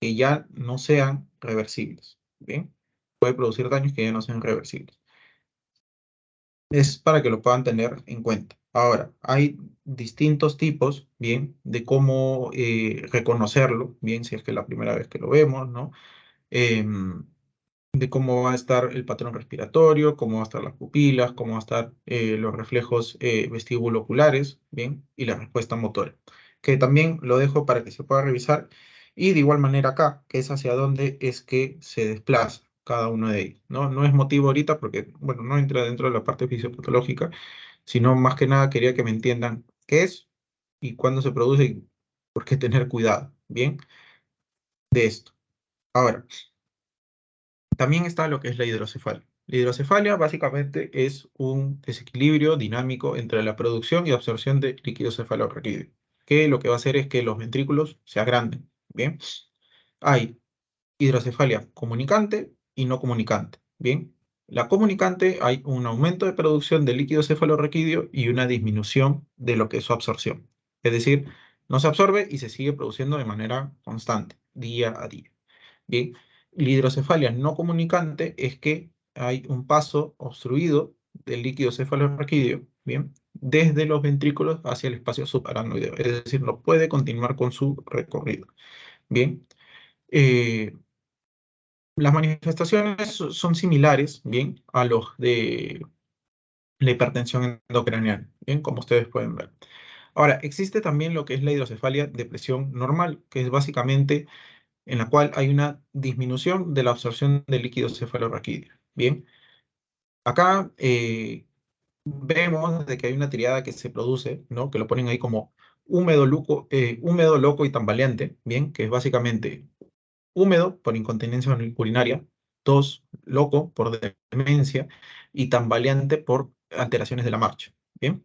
que ya no sean reversibles, ¿bien? Puede producir daños que ya no sean reversibles. Es para que lo puedan tener en cuenta. Ahora, hay distintos tipos, ¿bien? De cómo reconocerlo, ¿bien? Si es que es la primera vez que lo vemos, ¿no? De cómo va a estar el patrón respiratorio, cómo va a estar las pupilas, cómo va a estar los reflejos vestibuloculares, ¿bien? Y la respuesta motora, que también lo dejo para que se pueda revisar. Y de igual manera acá, que es hacia dónde es que se desplaza cada uno de ellos, ¿no? No es motivo ahorita porque, bueno, no entra dentro de la parte fisiopatológica, sino más que nada quería que me entiendan qué es y cuándo se produce y por qué tener cuidado, ¿bien? De esto. Ahora, también está lo que es la hidrocefalia. La hidrocefalia básicamente es un desequilibrio dinámico entre la producción y absorción de líquido cefalorraquídeo, que lo que va a hacer es que los ventrículos se agranden, ¿bien? Hay hidrocefalia comunicante y no comunicante. Bien, la comunicante hay un aumento de producción de líquido cefalorraquídeo y una disminución de lo que es su absorción. Es decir, no se absorbe y se sigue produciendo de manera constante, día a día. Bien, la hidrocefalia no comunicante es que hay un paso obstruido del líquido cefalorraquídeo, bien, desde los ventrículos hacia el espacio subaracnoideo, es decir, no puede continuar con su recorrido. Bien, las manifestaciones son similares, bien, a los de la hipertensión endocranial, bien, como ustedes pueden ver. Ahora, existe también lo que es la hidrocefalia de presión normal, que es básicamente en la cual hay una disminución de la absorción del líquido cefalorraquídeo. Bien, acá vemos de que hay una triada que se produce, ¿no? Que lo ponen ahí como húmedo, loco y tambaleante, bien, que es básicamente húmedo por incontinencia urinaria, 2, loco por demencia y tambaleante por alteraciones de la marcha, bien.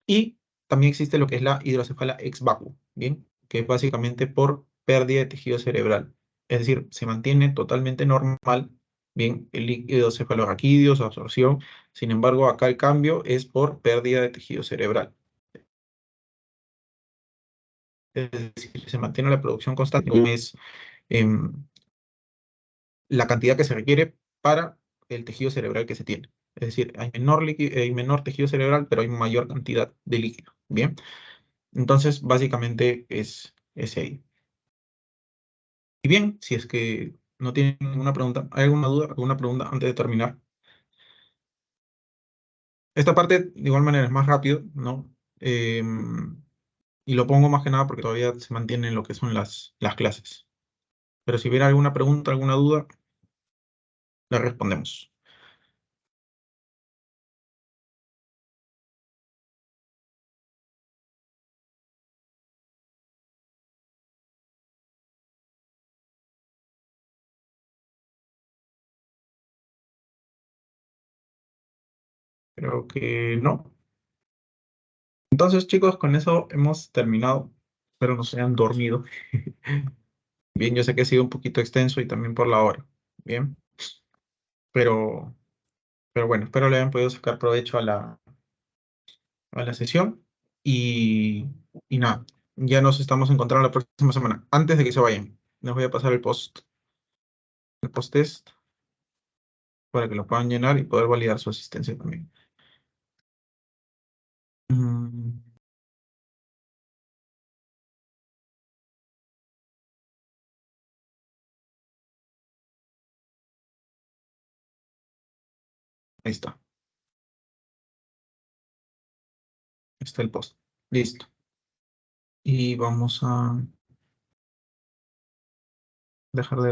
Y también existe lo que es la hidrocefalia ex vacuo, bien, que es básicamente por pérdida de tejido cerebral. Es decir, se mantiene totalmente normal, bien, el líquido cefalorraquídeo, su absorción. Sin embargo, acá el cambio es por pérdida de tejido cerebral. Es decir, se mantiene la producción constante, no es la cantidad que se requiere para el tejido cerebral que se tiene. Es decir, hay menor tejido cerebral, pero hay mayor cantidad de líquido, bien. Entonces, básicamente es ese ahí. Y bien, si es que no tienen ninguna pregunta, ¿hay alguna duda, alguna pregunta antes de terminar? Esta parte, de igual manera, es más rápido, ¿no? Y lo pongo más que nada porque todavía se mantienen lo que son las clases. Pero si hubiera alguna pregunta, alguna duda, le respondemos. Creo que no. Entonces, chicos, con eso hemos terminado. Espero no se hayan dormido. Bien, yo sé que ha sido un poquito extenso y también por la hora. Bien, pero, pero bueno, espero le hayan podido sacar provecho a la sesión. Y, y nada, ya nos estamos encontrando la próxima semana. Antes de que se vayan, les voy a pasar el post test para que lo puedan llenar y poder validar su asistencia también. Mm, Ahí está. Está el post. Listo. Y vamos a dejar de